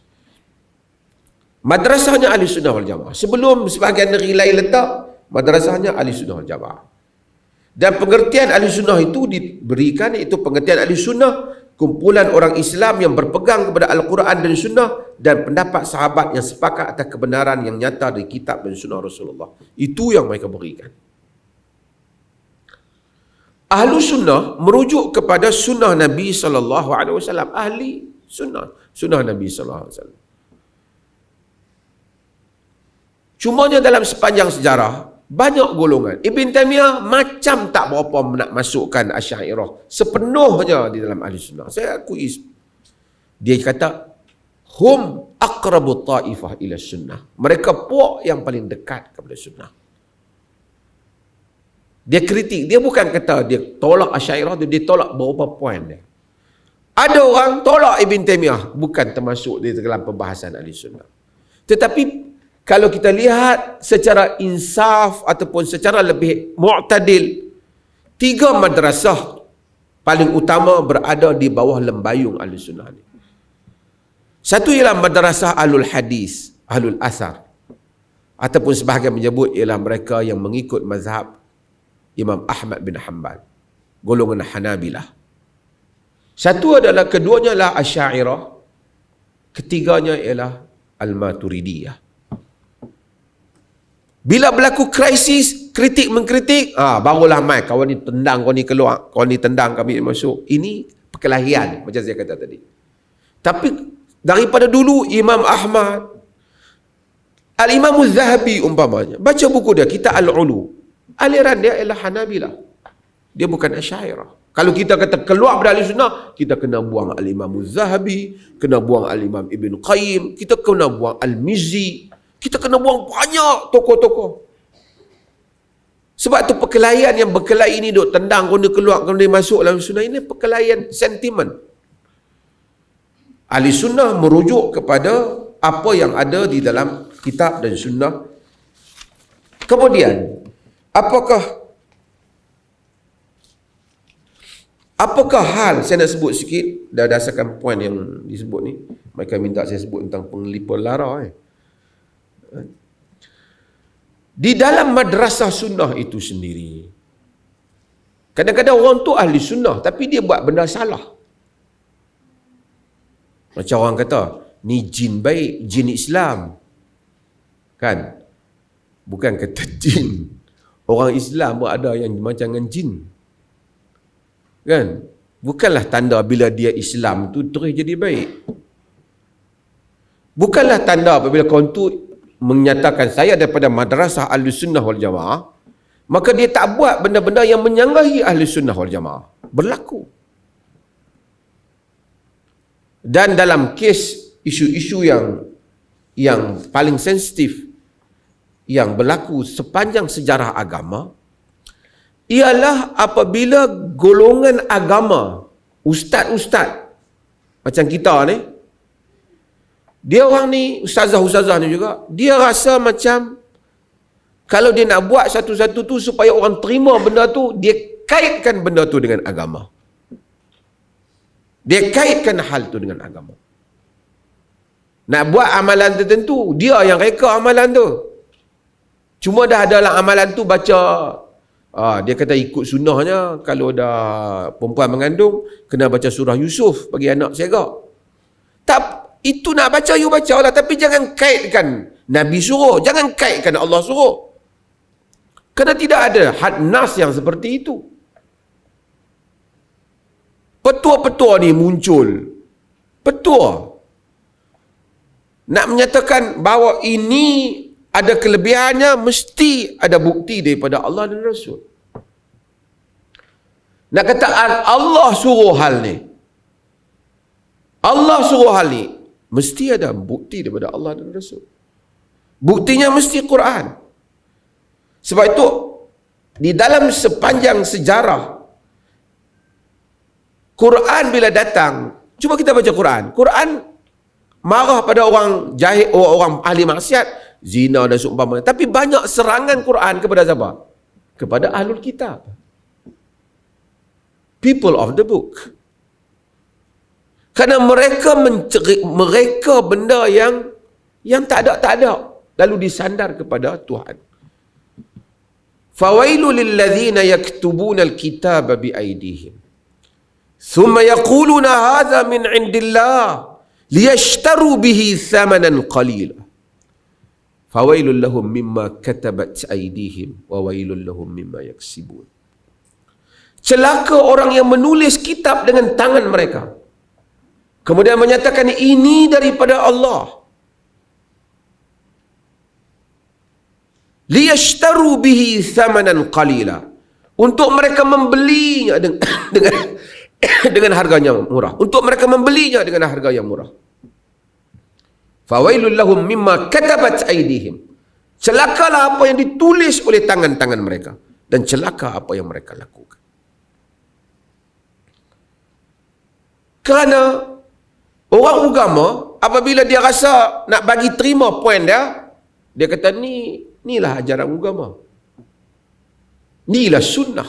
Madrasahnya ahli sunnah wal jamaah. Sebelum sebahagian negeri lain letak, madrasahnya ahli sunnah wal jamaah. Dan pengertian ahli sunnah itu diberikan, itu pengertian ahli sunnah, kumpulan orang Islam yang berpegang kepada Al-Quran dan Sunnah dan pendapat sahabat yang sepakat atas kebenaran yang nyata dari kitab dan Sunnah Rasulullah. Itu yang mereka berikan. Ahlu sunnah merujuk kepada sunnah Nabi SAW. Ahli sunnah Nabi SAW. Cumanya dalam sepanjang sejarah, banyak golongan. Ibn Taymiyah macam tak berapa nak masukkan Asy'ariyah sepenuhnya di dalam ahli sunnah. Saya akui. Dia kata, hum aqrabu ta'ifah ila sunnah. Mereka puak yang paling dekat kepada sunnah. Dia kritik. Dia bukan kata dia tolak Asy'ariyah, dia tolak beberapa poin dia. Ada orang tolak Ibn Taymiyah, bukan termasuk di dalam pembahasan ahli sunnah. Tetapi kalau kita lihat secara insaf ataupun secara lebih mu'tadil, 3 madrasah paling utama berada di bawah lembayung ahli sunnah ni. Satu ialah madrasah ahlul hadis, ahlul asar, ataupun sebahagian menyebut ialah mereka yang mengikut mazhab Imam Ahmad bin Hanbal, golongan Hanabilah. Satu adalah, keduanya adalah Asy'ariyah, ketiganya ialah Al-Maturidiyah. Bila berlaku krisis, kritik mengkritik, barulah mai kawan ni tendang, kawan ni keluar, kawan ni tendang, kami masuk. Ini perkelahian, macam saya kata tadi. Tapi daripada dulu Imam Ahmad, Al-Imam Az-Zahabi umpamanya, baca buku dia, Kitab Al-Ulu, aliran dia ialah Hanabilah. Dia bukan Asy'ariyah. Kalau kita kata keluar dari ahli sunnah, kita kena buang Al-Imam Az-Zahabi, kena buang Al-Imam Ibn Qayyim, kita kena buang Al-Mizzi, kita kena buang banyak tokoh-tokoh. Sebab tu perkelahian yang berkelahi ini duk tendang, kau dia keluar, kau dia masuk dalam sunnah, ini perkelahian sentimen. Ahli sunnah merujuk kepada apa yang ada di dalam kitab dan sunnah. Kemudian, apakah hal, saya nak sebut sikit, berdasarkan poin yang disebut ni. Mereka minta saya sebut tentang penglipur lara. Di dalam madrasah sunnah itu sendiri, kadang-kadang orang tu ahli sunnah tapi dia buat benda salah. Macam orang kata, ni jin baik, jin Islam. Kan? Bukan kata jin. Orang Islam pun ada yang macam dengan jin. Kan? Bukanlah tanda bila dia Islam tu terus jadi baik. Bukanlah tanda apabila kau tu menyatakan saya daripada madrasah ahli sunnah wal jamaah, maka dia tak buat benda-benda yang menyanggahi ahli sunnah wal jamaah. Berlaku. Dan dalam kes isu-isu yang paling sensitif yang berlaku sepanjang sejarah agama, ialah apabila golongan agama, ustaz-ustaz macam kita ni, dia orang ni, ustazah-ustazah ni juga, dia rasa macam kalau dia nak buat satu-satu tu supaya orang terima benda tu, dia kaitkan benda tu dengan agama. Dia kaitkan hal tu dengan agama. Nak buat amalan tertentu, dia yang reka amalan tu. Cuma dah adalah amalan tu baca, dia kata ikut sunnahnya, kalau dah perempuan mengandung, kena baca surah Yusuf bagi anak segak. Tak, itu nak baca, you baca lah. Tapi jangan kaitkan Nabi suruh. Jangan kaitkan Allah suruh. Kerana tidak ada had nas yang seperti itu. Petua-petua ni muncul. Petua. Nak menyatakan bahawa ini ada kelebihannya, mesti ada bukti daripada Allah dan Rasul. Nak kata Allah suruh hal ni. Allah suruh hal ni. Mesti ada bukti daripada Allah dan Rasul. Buktinya mesti Quran. Sebab itu, di dalam sepanjang sejarah, Quran bila datang, cuba kita baca Quran. Quran marah pada orang jahil, orang ahli maksiat, zina dan seumpamanya. Tapi banyak serangan Quran kepada siapa? Kepada ahlul kitab. People of the book. Kerana mereka benda yang tak ada. Lalu disandar kepada Tuhan. Fawailu lilladzina yaktubuna alkitaba biaydihim. Thumma yaquluna hadha min indillah liyashtaru bihi thamanan qalila. Fawailul lahum mimma katabat aydihim wa wailul lahum mimma yaksibun. Celaka orang yang menulis kitab dengan tangan mereka, kemudian menyatakan ini daripada Allah. Liyashtaru bihi thamanan qalila. Untuk mereka membelinya dengan harganya murah. Untuk mereka membelinya dengan harga yang murah. Fawailul lahum mimma katabat aydihim. Celakalah apa yang ditulis oleh tangan-tangan mereka, dan celaka apa yang mereka lakukan. Kerana orang agama, apabila dia rasa nak bagi terima poin dia kata inilah ajaran agama. Inilah sunnah.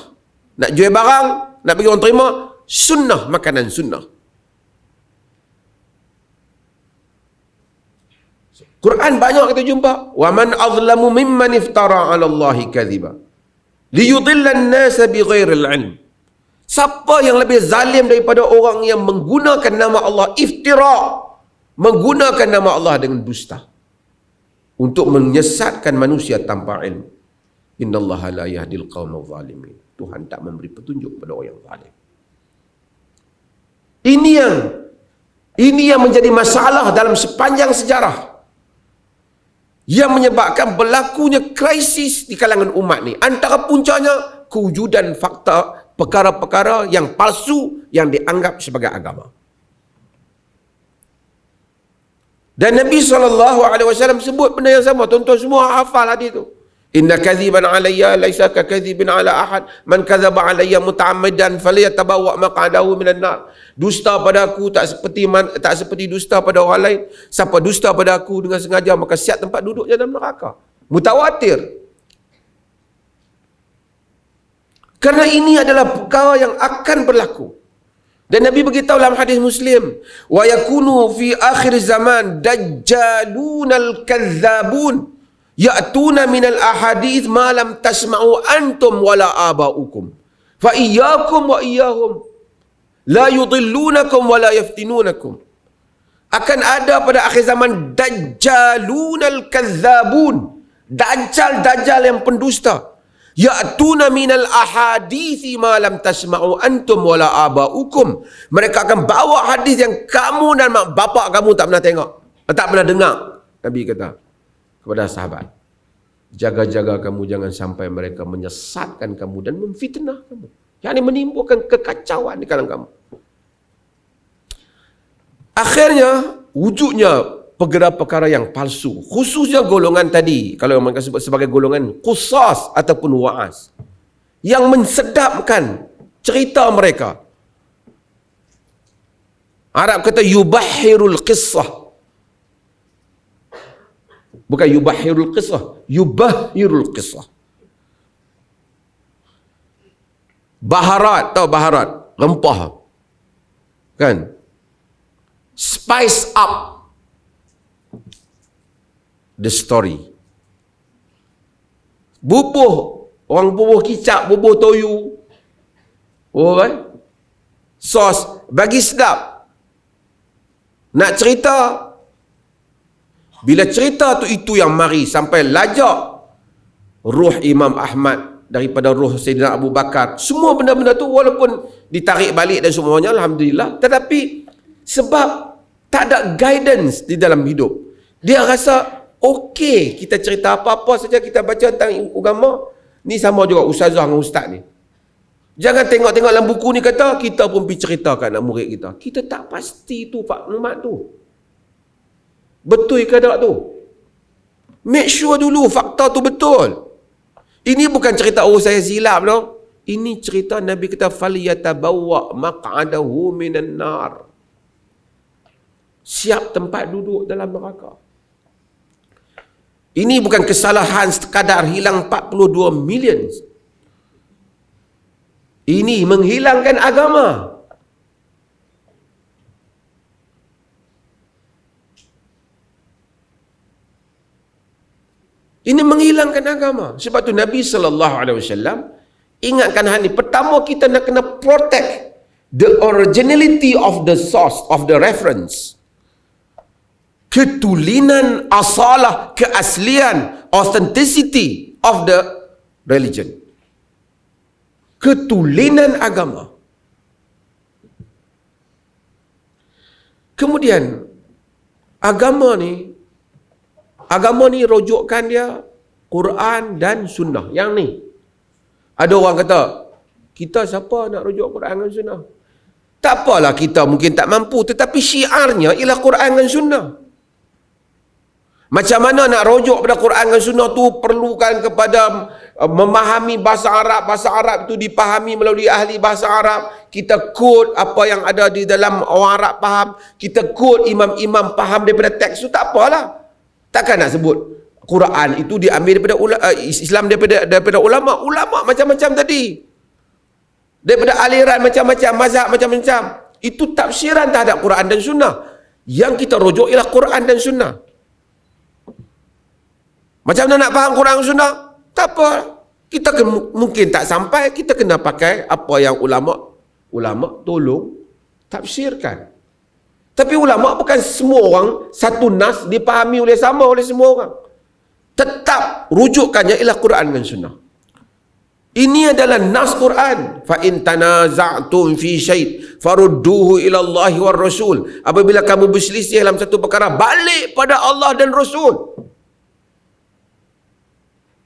Nak jual barang, nak bagi orang terima, sunnah, makanan sunnah. Quran banyak kita jumpa. Wa man azlamu mimman iftara 'ala Allahi kadhiba liyudilla an-nasa bighairil 'ilm. Siapa yang lebih zalim daripada orang yang menggunakan nama Allah iftira, menggunakan nama Allah dengan dusta untuk menyesatkan manusia tanpa ilmu. Innallaha la yahdil qaumal zalimin. Tuhan tak memberi petunjuk pada orang yang zalim. Ini yang menjadi masalah dalam sepanjang sejarah, yang menyebabkan berlakunya krisis di kalangan umat ni. Antara puncanya kewujudan fakta perkara-perkara yang palsu yang dianggap sebagai agama. Dan Nabi SAW sebut benda yang sama. Tuan-tuan semua hafal hadis tu. Inna kadhiban alayya laisa ka kadhibin ala ahad man kadzaba alayya muta'ammidan falyatabawa maq'adahu minan nar. Dusta pada aku tak seperti dusta pada orang lain. Siapa dusta pada aku dengan sengaja, maka siap tempat duduknya dalam neraka. Mutawatir. Kerana ini adalah perkara yang akan berlaku. Dan Nabi beritahu dalam hadis Muslim, wa yakunu fi akhir zaman dajjalunal kadzabun ya'tuna minal ahadits ma lam tasma'u antum wala aba'ukum fa iyyakum wa iyyahum la yudillunakum wa la yaftinunakum. Akan ada pada akhir zaman dajjalunal kadzabun, dajjal yang pendusta. Ya'tuna minal ahadithi ma lam tasma'u antum wala aba'ukum. Mereka akan bawa hadis yang kamu dan mak bapak kamu tak pernah tengok, tak pernah dengar. Nabi kata kepada sahabat, jaga-jaga kamu jangan sampai mereka menyesatkan kamu dan memfitnah kamu, yang menimbulkan kekacauan di kalangan kamu. Akhirnya wujudnya perkara-perkara yang palsu, khususnya golongan tadi, kalau mereka sebut sebagai golongan qusas ataupun wa'az, yang mensedapkan cerita mereka. Arab kata yubahhirul qissah, bukan yubahhirul qissah, yubahhirul qissah. Baharat, tahu baharat, rempah kan, spice up the story. Bubuh, orang bubuh kicap, bubuh toyu, kan, sos, bagi sedap. Nak cerita, bila cerita tu itu yang mari sampai lajak ruh Imam Ahmad daripada ruh Sayyidina Abu Bakar. Semua benda-benda tu walaupun ditarik balik dan semuanya, alhamdulillah, tetapi sebab tak ada guidance di dalam hidup, dia rasa okey, kita cerita apa-apa saja kita baca tentang agama ni, sama juga ustazah dengan ustaz ni. Jangan tengok-tengok dalam buku ni kata kita pun pergi ceritakan anak murid kita. Kita tak pasti tu Pak Muhammad tu. Betul ke tak tu? Make sure dulu fakta tu betul. Ini bukan cerita saya silap tau. Ini cerita Nabi kata falyatabawwa maq'adahu minan nar. Siap tempat duduk dalam neraka. Ini bukan kesalahan sekadar hilang 42 million. Ini menghilangkan agama. Ini menghilangkan agama. Sebab tu Nabi SAW ingatkan hal ni. Pertama kita nak kena protect the originality of the source, of the reference. Ketulinan asalah, keaslian, authenticity of the religion. Ketulinan agama. Kemudian agama ni rujukkan dia Quran dan Sunnah. Yang ni ada orang kata, kita siapa nak rujuk Quran dan Sunnah? Tak apalah, kita mungkin tak mampu, tetapi syiarnya ialah Quran dan Sunnah. Macam mana nak rujuk pada Quran dan Sunnah tu perlukan kepada memahami bahasa Arab. Bahasa Arab itu dipahami melalui ahli bahasa Arab. Kita quote apa yang ada di dalam orang Arab faham. Kita quote imam-imam faham daripada teks tu, tak apalah. Takkan nak sebut Quran itu diambil daripada Islam daripada ulama. Ulama macam-macam tadi. Daripada aliran macam-macam, mazhab macam-macam. Itu tafsiran terhadap Quran dan Sunnah. Yang kita rujuk ialah Quran dan Sunnah. Macam mana nak faham Quran dan Sunnah? Tak apa. Kita mungkin tak sampai, kita kena pakai apa yang ulama tolong tafsirkan. Tapi ulama bukan semua orang satu nas dipahami oleh semua orang. Tetap rujukannya ialah Quran dan Sunnah. Ini adalah nas Quran. Fa in tanaza'tum fi syai' farudduhu ila Allah war Rasul. Apabila kamu berselisih dalam satu perkara, balik pada Allah dan Rasul.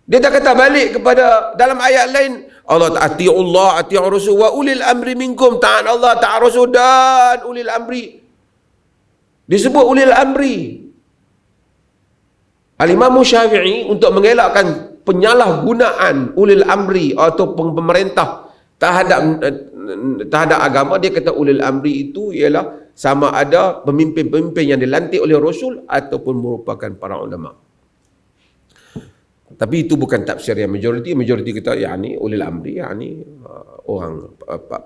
Dia tak kata balik kepada dalam ayat lain Allah ati'ullah ati'ur Rasul wa ulil amri minkum, ta'an Allah ta'an Rasul dan ulil amri. Disebut ulil amri. Al-Imam Syafi'i untuk mengelakkan penyalahgunaan ulil amri atau pemerintah terhadap agama, dia kata ulil amri itu ialah sama ada pemimpin-pemimpin yang dilantik oleh Rasul ataupun merupakan para ulama. Tapi itu bukan tafsir yang majoriti. Majoriti kita yakni ulil amri, yakni orang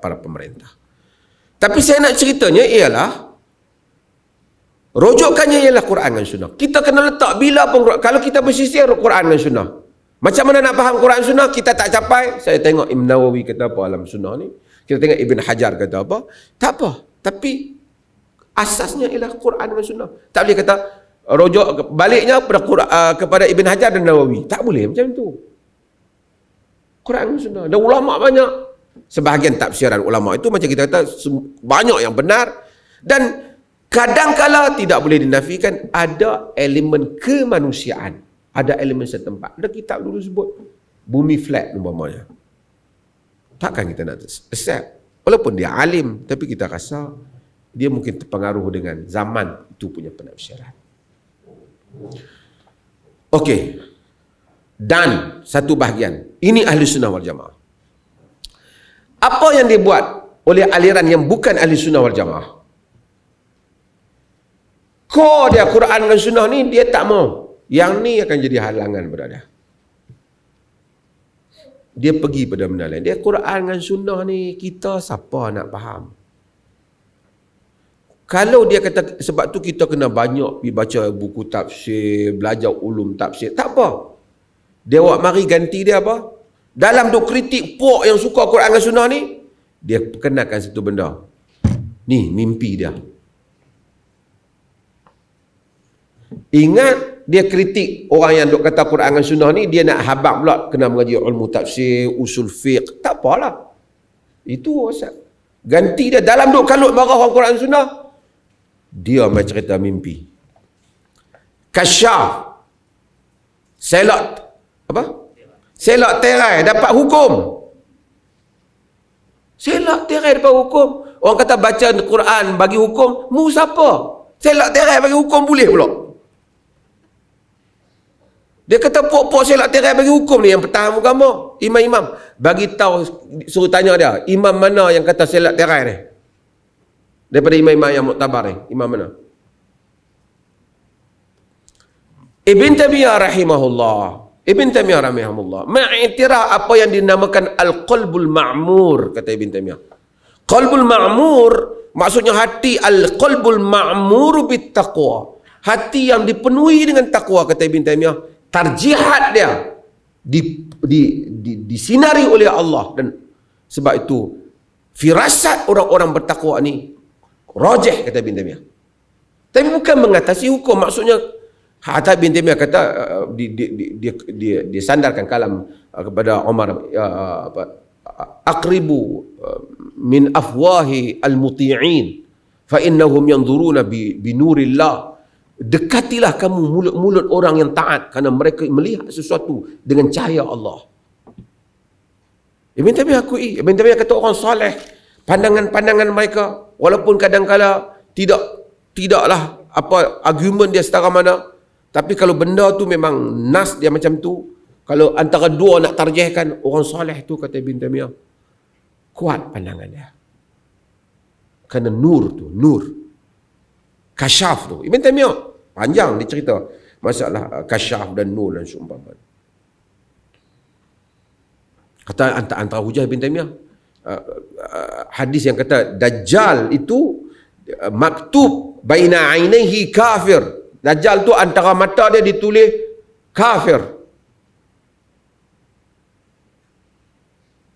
para pemerintah. Tapi saya nak ceritanya ialah rujukannya ialah Quran dan Sunnah. Kita kena letak bila pun, kalau kita bersisir Quran dan Sunnah. Macam mana nak faham Quran dan Sunnah? Kita tak capai. Saya tengok Imam Nawawi kata apa alam Sunnah ni. Kita tengok Ibn Hajar kata apa. Tak apa. Tapi asasnya ialah Quran dan Sunnah. Tak boleh kata rujuk baliknya kepada Ibn Hajar dan Nawawi. Tak boleh macam tu. Quran dan Sunnah. Dan ulama banyak. Sebahagian tafsiran ulama itu macam kita kata banyak yang benar. Dan kadang-kala tidak boleh dinafikan ada elemen kemanusiaan. Ada elemen setempat. Ada kitab dulu sebut bumi flat umpamanya. Takkan kita nak accept. Walaupun dia alim, tapi kita rasa dia mungkin terpengaruh dengan zaman itu punya penafsiran. Okey. Dan satu bahagian. Ini ahli sunnah wal jamaah. Apa yang dibuat oleh aliran yang bukan ahli sunnah wal jamaah? Core dia Quran dan Sunnah ni dia tak mau. Yang ni akan jadi halangan berada. Dia pergi pada benda lain. Dia Quran dan Sunnah ni kita siapa nak faham? Kalau dia kata sebab tu kita kena banyak pergi baca buku tafsir, belajar ulum tafsir. Tak apa. Dia awak mari ganti dia apa? Dalam duk kritik puak yang suka Quran dan Sunnah ni, dia perkenalkan satu benda. Ni mimpi dia. Ingat dia kritik orang yang duk kata Quran dan Sunnah ni, dia nak habaq pula kena mengaji ilmu tafsir, usul fiqh. Tak apalah. Itu asal. Ganti dia dalam duk kalut marah orang Quran dan Sunnah. Dia main cerita mimpi. Kasyaf. Selak apa? Selak terai dapat hukum. Selak terai dapat hukum. Orang kata baca Quran bagi hukum, mu siapa? Selak terai bagi hukum boleh pula. Dia kata pok-pok selak tirai bagi hukum ni yang pertahan agama. Imam-imam. Bagi tahu, suruh tanya dia, imam mana yang kata selak tirai ni? Daripada imam-imam yang muktabar ni. Imam mana? Ibn Taimiyah rahimahullah. Ibn Taimiyah rahimahullah. Mengiktiraf apa yang dinamakan Al-Qalbul Ma'mur, kata Ibn Taimiyah. Qalbul Ma'mur, maksudnya hati Al-Qalbul Ma'mur bit-taqwa. Hati yang dipenuhi dengan takwa, kata Ibn Taimiyah. Tarjihat dia disinari oleh Allah, dan sebab itu firasat orang-orang bertakwa ni rajih, kata Ibn Taimiyah. Tapi bukan mengatasi hukum. Maksudnya Hatta Ibn Taimiyah kata dia sandarkan kalam kepada Umar, aqribu min afwahi al-muti'in fa innahum yanzuruna bi nurillah. Dekatilah kamu mulut-mulut orang yang taat, kerana mereka melihat sesuatu dengan cahaya Allah. Ibn Taimiyah akui. Ibn Taimiyah kata orang soleh, pandangan-pandangan mereka, walaupun kadang-kadang tidaklah apa argumen dia setara mana, tapi kalau benda tu memang nas dia macam tu, kalau antara dua nak tarjihkan, orang soleh tu, kata Ibn Taimiyah, kuat pandangan dia. Kerana nur tu, nur. Kasyaf tu. Ibn Taimiyah panjang dia cerita masalah kasyaf dan nur dan seumpama. Kata antara hujah Ibn Taimiyah, hadis yang kata Dajjal itu maktub baina ainaihi kafir. Dajjal tu antara mata dia ditulis kafir.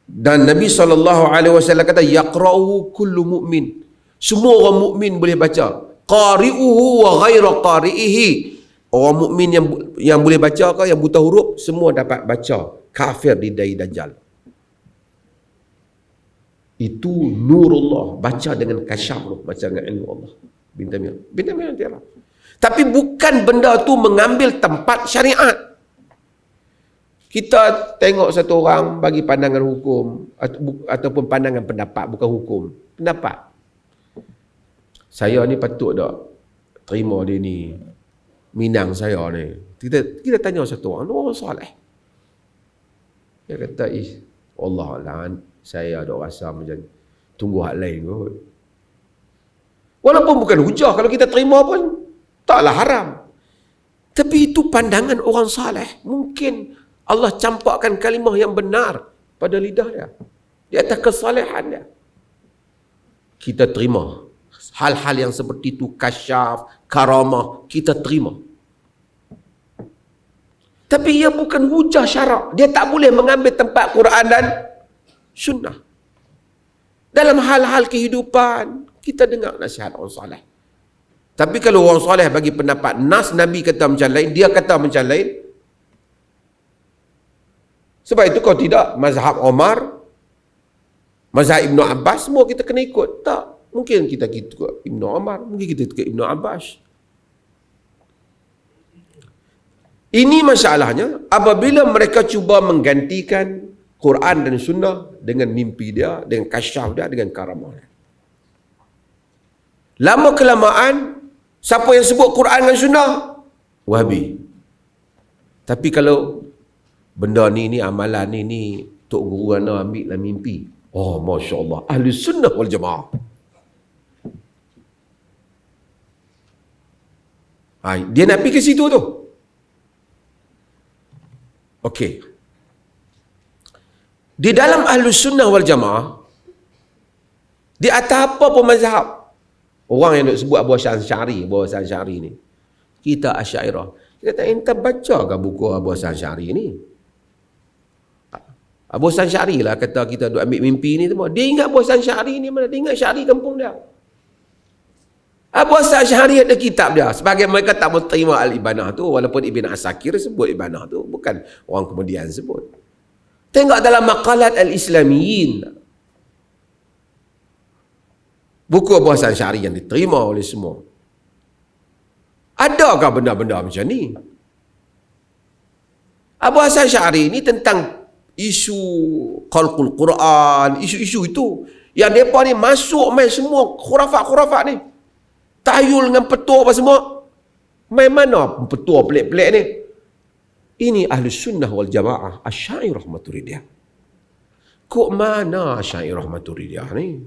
Dan Nabi SAW kata yaqra'uhu kullu mu'min. Semua orang mukmin boleh baca. Qari'uhu wa ghaira qari'ihi. Orang mukmin yang boleh baca ke, yang buta huruf, semua dapat baca kafir di dari Dajjal. Itu nurullah, baca dengan kasyaf, baca dengan ilmu Allah. Ibn Taimiyah tiara. Tapi bukan benda tu mengambil tempat syariat. Kita tengok satu orang bagi pandangan hukum ataupun pandangan pendapat, bukan hukum, pendapat. Saya ni patut tak terima dia ni, minang saya ni. Kita tanya satu orang soleh. Dia kata, Allah lah, saya ada rasa macam tunggu hak lain kot. Walaupun bukan hujah, kalau kita terima pun taklah haram. Tapi itu pandangan orang saleh. Mungkin Allah campakkan kalimah yang benar pada lidah dia, di atas kesalehan dia. Kita terima hal-hal yang seperti itu, kasyaf, karamah, kita terima. Tapi ia bukan hujah syarak. Dia tak boleh mengambil tempat Quran dan sunnah. Dalam hal-hal kehidupan, kita dengar nasihat orang soleh. Tapi kalau orang soleh bagi pendapat nas, Nabi kata macam lain, dia kata macam lain. Sebab itu kalau tidak, mazhab Umar, mazhab Ibn Abbas, semua kita kena ikut. Tak. Mungkin kita ikut Ibn Umar, mungkin kita ikut Ibn Abbas. Ini masalahnya, apabila mereka cuba menggantikan Quran dan Sunnah dengan mimpi dia, dengan kasyaf dia, dengan karamah dia. Lama kelamaan, siapa yang sebut Quran dan Sunnah? Wahabi. Tapi kalau benda ni amalan ni Tok Guru Ana ambil lah mimpi. Oh, Masya Allah. Ahli Sunnah wal Jamaah. Dia nak pergi ke situ tu. Okey. Di dalam Ahlus Sunnah wal Jamaah, di atas apa pun mazhab, orang yang nak sebut Abu Hasan Syari ni, kita Asy'ariyah. Kita tak entah baca ke buku Abu Hasan Syari ni? Abu Hasan Syari lah kata kita duk ambil mimpi ni semua. Dia ingat Abu Hasan Syari ni mana? Dia ingat Syari kampung dia. Abu Hasan Syari ada kitab dia. Sebagai mereka tak mau terima Al-Ibanah tu, walaupun Ibn Asakir sebut Ibanah tu, bukan orang kemudian sebut. Tengok dalam Maqalat Al-Islamiyin, buku Abu Hasan Syari yang diterima oleh semua. Adakah benda-benda macam ni? Abu Hasan Syari ni tentang isu khalqul Quran, isu-isu itu yang mereka ni masuk main semua khurafat-khurafat ni. Tahyul dengan petua apa semua. Main mana petua pelik-pelik ni? Ini Ahlus Sunnah wal Jamaah, Asy'ariyah Maturidiyah. Kok mana Asy'ariyah Maturidiyah ni?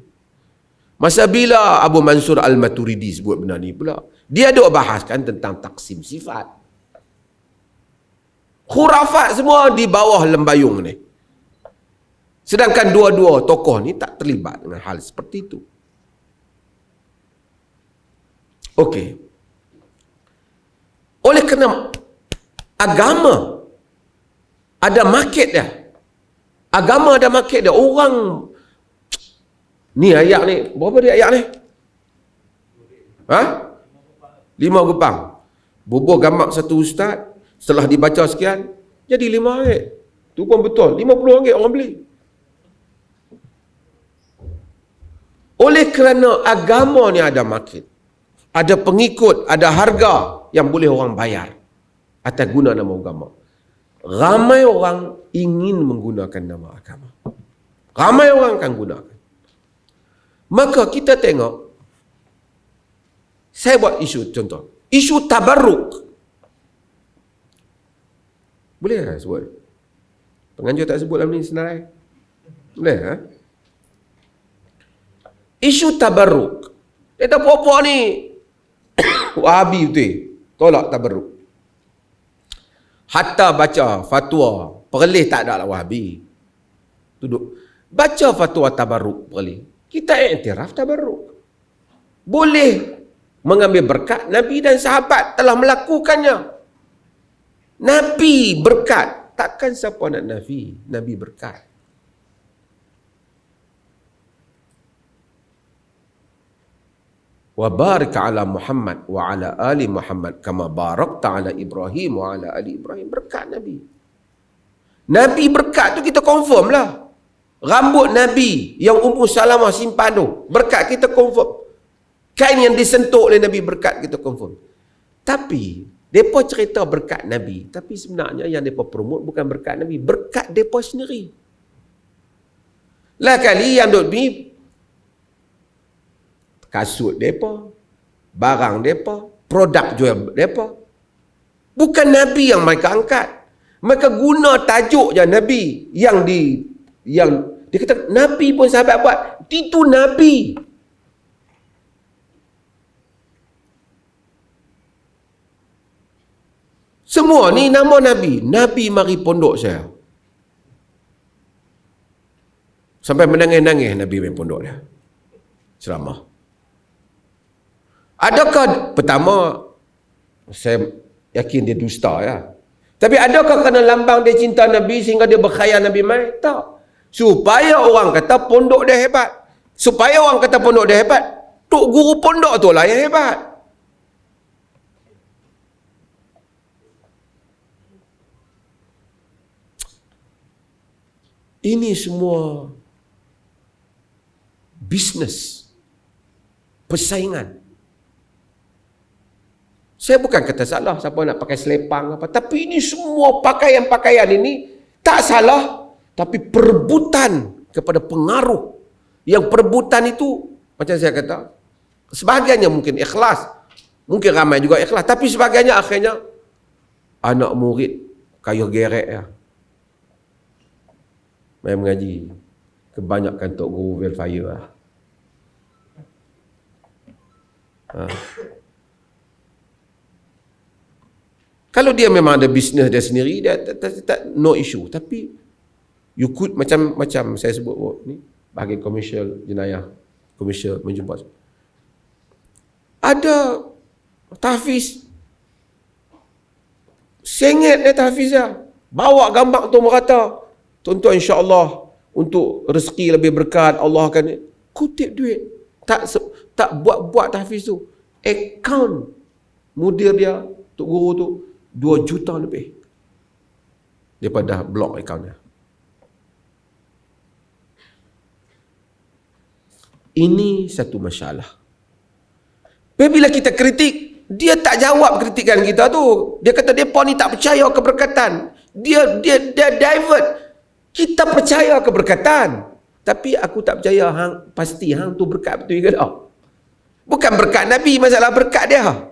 Masa bila Abu Mansur Al-Maturidi sebut benda ni pula? Dia duk bahaskan tentang taksim sifat. Khurafat semua di bawah lembayung ni. Sedangkan dua-dua tokoh ni tak terlibat dengan hal seperti itu. Okey. Oleh kerana agama ada market dia. Agama ada market dia. Orang ni ayat ni, berapa dia ayat ni? 5 gepang. Bubuh gamak satu ustaz, setelah dibaca sekian, jadi RM5. Tu pun betul. RM50 orang beli. Oleh kerana agama ni ada market, ada pengikut, ada harga yang boleh orang bayar atas guna nama agama. Ramai orang ingin menggunakan nama agama. Ramai orang akan gunakan. Maka kita tengok, saya buat isu contoh. Isu tabarruk. Boleh tak sebut? Penganjur tak sebut dalam ni senarai? Boleh tak? Isu tabarruk. Dia tak apa-apa ni. Wahabi betul. Tolak tabarruk. Hatta baca fatwa perleh tak ada lah Wahabi. Duduk. Baca fatwa tabarruk perleh. Kita iktiraf tabarruk. Boleh mengambil berkat. Nabi dan sahabat telah melakukannya. Nabi berkat. Takkan siapa nak nafi? Nabi berkat. Wa barik ala Muhammad wa ala ali Muhammad kama barakta ala Ibrahim wa ala ali Ibrahim. Berkat Nabi. Nabi berkat tu kita confirm lah. Rambut Nabi yang Ummu Salamah simpan tu, berkat kita confirm. Kain yang disentuh oleh Nabi, berkat kita confirm. Tapi depa cerita berkat Nabi, tapi sebenarnya yang depa promote bukan berkat Nabi, berkat depa sendiri. Lah kali yang duk ni kasut depa, barang depa, produk jual depa. Bukan Nabi yang mereka angkat. Mereka guna tajuk je Nabi yang dia kata Nabi pun sahabat buat. Itu Nabi. Semua ni nama Nabi. Nabi mari pondok saya. Sampai menangis-nangis Nabi main pondok dia. Ceramah. Adakah, pertama, saya yakin dia dusta ya. Tapi adakah kerana lambang dia cinta Nabi sehingga dia berkhayal Nabi mai? Tak. Supaya orang kata pondok dia hebat. Supaya orang kata pondok dia hebat, tok guru pondok tu lah yang hebat. Ini semua bisnes, persaingan. Saya bukan kata salah siapa nak pakai selepang apa, tapi ini semua pakaian-pakaian ini tak salah, tapi perebutan kepada pengaruh. Yang perebutan itu, macam saya kata, sebahagiannya mungkin ikhlas, mungkin ramai juga ikhlas, tapi sebahagiannya akhirnya anak murid kayuh gerek ya. Main mengaji, kebanyakan tok guru welfare lah. Kalau dia memang ada bisnes dia sendiri, dia tak no issue. Tapi you could macam saya sebut ni, bahagian komersial jenayah, komersial menjumpa. Ada tahfiz. Sengit dia tahfiz dia. Bawa gambar tu merata. Tuan-tuan insya-Allah untuk rezeki lebih berkat, Allah akan kutip duit. Tak buat tahfiz tu. Akaun mudir dia, tok guru tu 2 juta lebih. Daripada blok akaun dia. Ini satu masalah. Bila kita kritik, dia tak jawab kritikan kita tu. Dia kata depa ni tak percaya keberkatan. Dia divert. Kita percaya keberkatan. Tapi aku tak percaya pasti hang tu berkat betul ke tak? Bukan berkat Nabi, masalah berkat dia.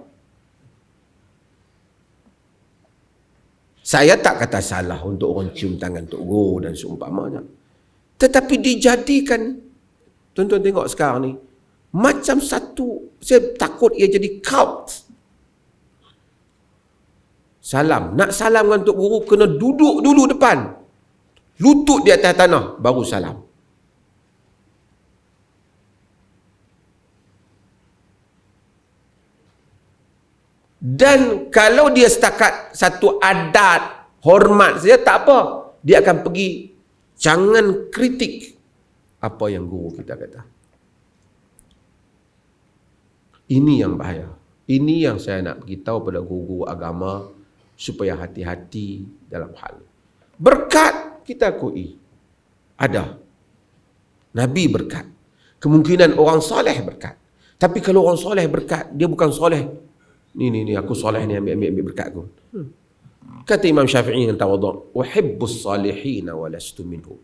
Saya tak kata salah untuk orang cium tangan Tok Guru dan seumpamanya. Tetapi dijadikan, tuan-tuan tengok sekarang ni, macam satu, saya takut ia jadi cult. Salam. Nak salam dengan Tok Guru, kena duduk dulu depan. Lutut di atas tanah, baru salam. Dan kalau dia setakat satu adat, hormat saja, tak apa. Dia akan pergi, jangan kritik apa yang guru kita kata. Ini yang bahaya. Ini yang saya nak beritahu pada guru-guru agama, supaya hati-hati dalam hal. Berkat kita akui. Ada. Nabi berkat. Kemungkinan orang soleh berkat. Tapi kalau orang soleh berkat, dia bukan soleh. Ni aku soleh ni, ambil berkat aku. Kata Imam Syafi'i yang tawadhu', "Uhibbus salihin wa lastu minhum.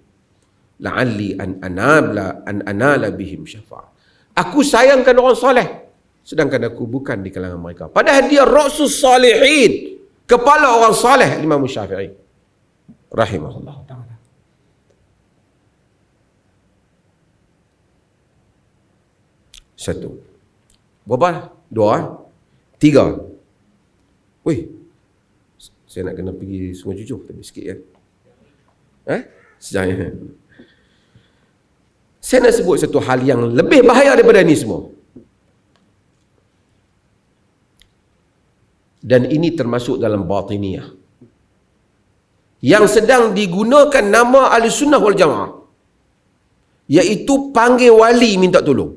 La'alli an anala bihim syafa'." Aku sayangkan orang soleh, sedangkan aku bukan di kalangan mereka. Padahal dia ra'sus salihin, kepala orang soleh, Imam Syafi'i rahimahullah ta'ala. Satu. Berapa? Dua. Tiga. Wih, saya nak kena pergi Sungai Cucuh tapi sikit ya. Sejak. Saya nak sebut satu hal yang lebih bahaya daripada ini semua. Dan ini termasuk dalam batiniyah. Yang sedang digunakan nama Ahlussunnah wal Jamaah. Iaitu panggil wali minta tolong.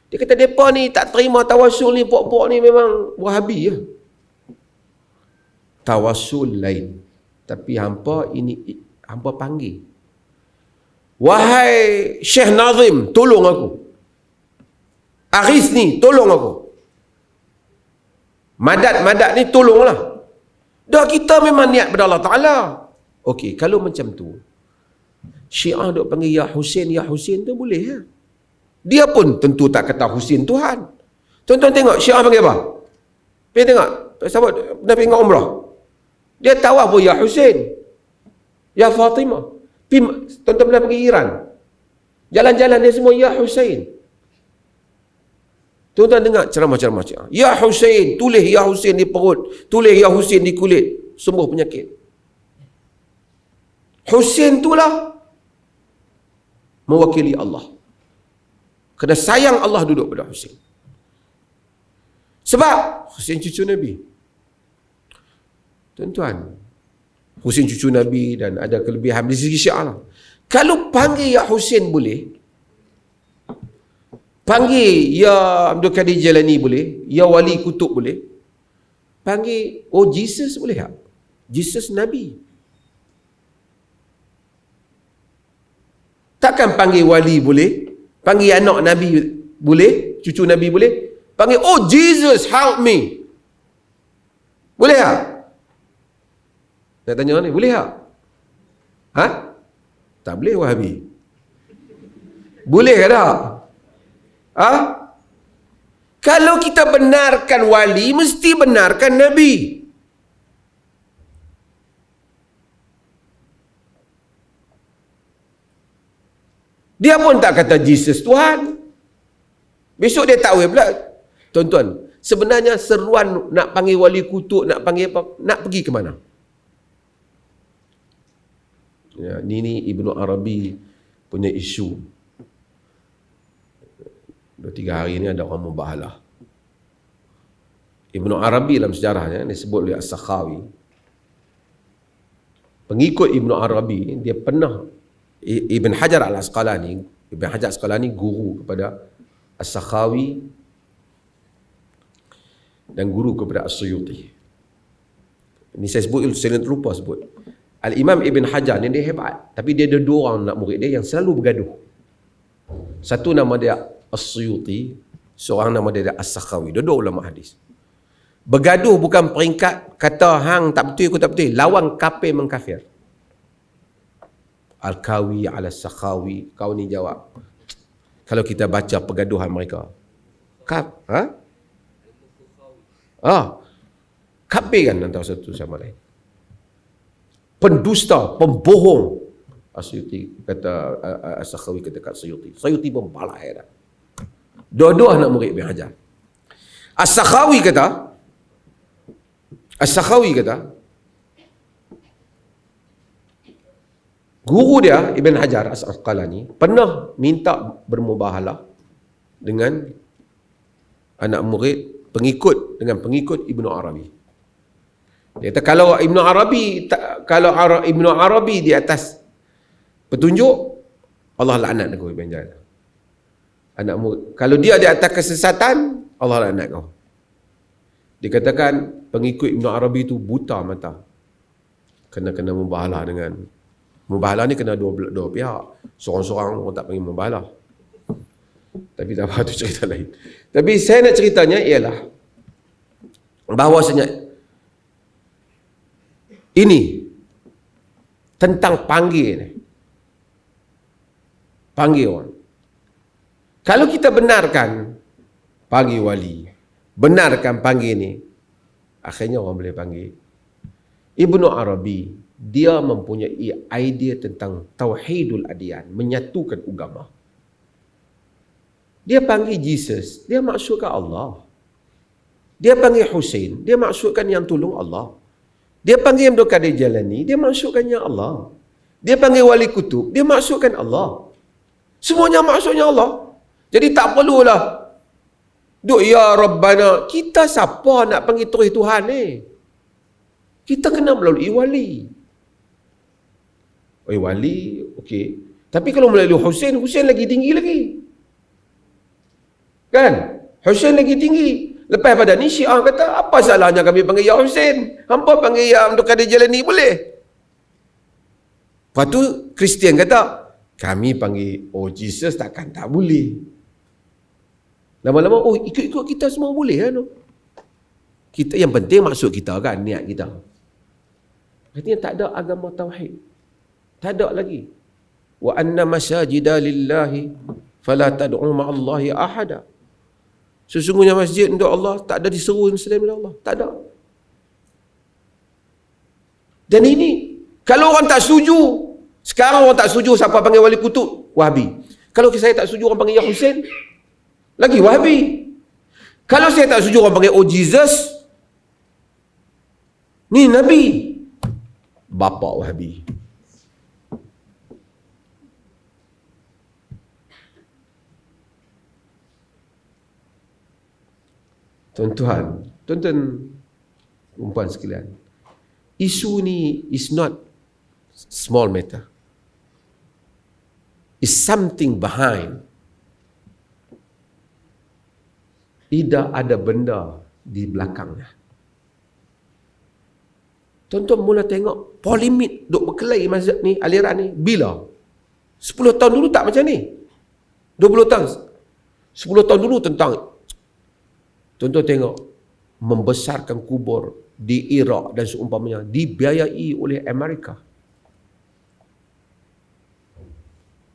Dia kata, mereka ni tak terima tawasul ni, pok-pok ni memang Wahabi ya. Tawasul lain. Tapi hampa panggil. Wahai Syekh Nazim, tolong aku. Aris ni, tolong aku. Madat ni, tolonglah. Dah kita memang niat pada Allah Ta'ala. Okey, kalau macam tu, Syiah duk panggil Ya Husin tu boleh ya. Dia pun tentu tak kata Husin Tuhan. Tuan-tuan tengok, Syiah panggil apa? Pergi tengok, sahabat pernah pergi dengan umrah. Dia tawaf pun Ya Husin, Ya Fatimah. Tuan-tuan pernah pergi Iran, jalan-jalan dia semua Ya Husain. Tuan-tuan dengar ceramah-ceramah Syiah. Ya Husain, tulis Ya Husain di perut, tulis Ya Husain di kulit, sembuh penyakit. Husain itulah mewakili Allah. Kerana sayang Allah duduk pada Husain. Sebab Husain cucu Nabi. Tuan-tuan, Husain cucu Nabi dan ada kelebihan di segi Syiah lah. Kalau panggil Ya Husain boleh, panggil Ya Abdul Qadir Jalani boleh, Ya Wali Kutub boleh, panggil Jesus boleh tak? Jesus Nabi. Takkan panggil wali boleh, panggil anak Nabi boleh, cucu Nabi boleh, panggil Jesus help me. Boleh tak? Saya tanya ni, boleh tak? Tak boleh Wahabi. Boleh ke tak? Kalau kita benarkan wali, mesti benarkan Nabi. Dia pun tak kata Jesus Tuhan. Besok dia takwil pula. Tuan-tuan, sebenarnya seruan nak panggil wali kutub, nak panggil apa, nak pergi ke mana? Ya, ini Ibnu Arabi punya isu. 2-3 hari ni ada orang mubahalah. Ibnu Arabi dalam sejarahnya disebut oleh As-Sakhawi. Pengikut Ibnu Arabi, dia pernah Ibn Hajar Al-Asqalani, guru kepada As-Sakhawi dan guru kepada As-Suyuti. Ini saya sebut, saya terlupa sebut. Al-Imam Ibn Hajar ni dia hebat, tapi dia ada 2 orang nak murid dia yang selalu bergaduh. Satu nama dia As-Suyuti, seorang nama dia As-Sakhawi. Dua ulama hadis. Bergaduh bukan peringkat kata hang tak betul, aku tak betul. Lawan kafir mengkafir. Al-Kawi ala Sakhawi. Kau ni jawab. Kalau kita baca pergaduhan mereka. Kafirkan antara satu sama lain. Pendusta, pembohong. Asyuti kata, As-Sakhawi kata kat Sayuti. Sayuti pun balai dah. Dua-dua anak murid Ibn Hajar. As-Sakhawi kata, guru dia Ibn Hajar As-Asqalani pernah minta bermubahalah dengan anak murid dengan pengikut Ibnu Arabi. Dia kata kalau Ibnu Arabi di atas petunjuk, Allah laknat kau Ibn Hajar. Anak murid, kalau dia di atas kesesatan, Allah laknat kau. Dikatakan pengikut Ibnu Arabi itu buta mata. Kena mubahalah dengan mubahalah ni kena dua pihak. Seorang-seorang orang tak panggil mubahalah. Tapi tak apa, tu cerita lain. Tapi saya nak ceritanya ialah bahawasanya ini tentang panggil orang. Kalau kita benarkan panggil wali, benarkan panggil ni, akhirnya orang boleh panggil. Ibnu Arabi, dia mempunyai idea tentang tauhidul adyan, menyatukan agama. Dia panggil Jesus, dia maksudkan Allah. Dia panggil Hussein, dia maksudkan yang tolong Allah. Dia panggil Abdul Qadir Jalani, dia maksudkannya Allah. Dia panggil Wali Kutub, dia maksudkan Allah. Semuanya maksudnya Allah. Jadi tak perlulah duk ya Rabbana. Kita siapa nak panggil terus Tuhan ni? Kita kena melalui wali. Wali, okey. Tapi kalau melalui Hussein lagi tinggi lagi. Kan? Hussein lagi tinggi. Lepas pada ni Syiah kata, apa salahnya kami panggil Ya Hussein? Hampa panggil Ya Abdul Qadir Jalani boleh. Lepas tu Kristian kata, kami panggil Jesus tak boleh. Lama-lama ikut-ikut kita semua boleh kan? Kita yang penting maksud kita kan, niat kita. Artinya tak ada agama tauhid. Tak ada lagi. Wa anna masajida lillahi fala tad'u ma'allahi ahada. Sesungguhnya masjid untuk Allah tak ada diseru selain Allah. Tak ada. Dan ini kalau orang tak setuju, sekarang orang tak setuju siapa panggil Wali Kutub, Wahabi. Kalau saya tak setuju orang panggil Ya Hussein, lagi Wahabi. Kalau saya tak setuju orang panggil Jesus, ni Nabi, bapa Wahabi. Tuan-tuan, perempuan sekalian, isu ni is not small matter. Is something behind. Tidak ada benda di belakangnya. Tuan-tuan mula tengok polemik duk berkelahi mazhab ni, aliran ni bila? 10 tahun dulu tak macam ni. 20 tahun. 10 tahun dulu tentang, tuan-tuan tengok, membesarkan kubur di Iraq dan seumpamanya dibiayai oleh Amerika.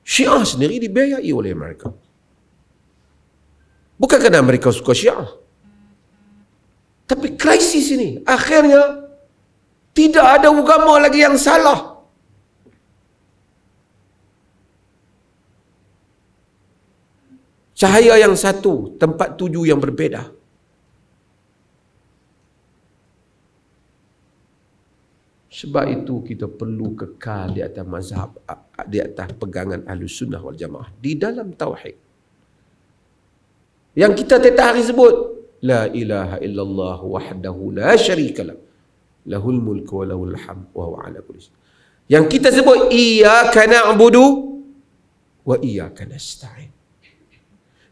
Syiah sendiri dibiayai oleh Amerika. Bukan kerana Amerika suka Syiah. Tapi krisis ini, akhirnya tidak ada agama lagi yang salah. Cahaya yang satu, tempat tuju yang berbeza. Sebab itu kita perlu kekal di atas mazhab, di atas pegangan Ahlus Sunnah wal Jamaah di dalam tauhid. Yang kita tiap hari sebut, la ilaha illallah wahdahu la syarikalah, lahul mulku wa lahul hamd wa huwa ala kulli syai'. Yang kita sebut iyyaka na'budu wa iyyaka nasta'in.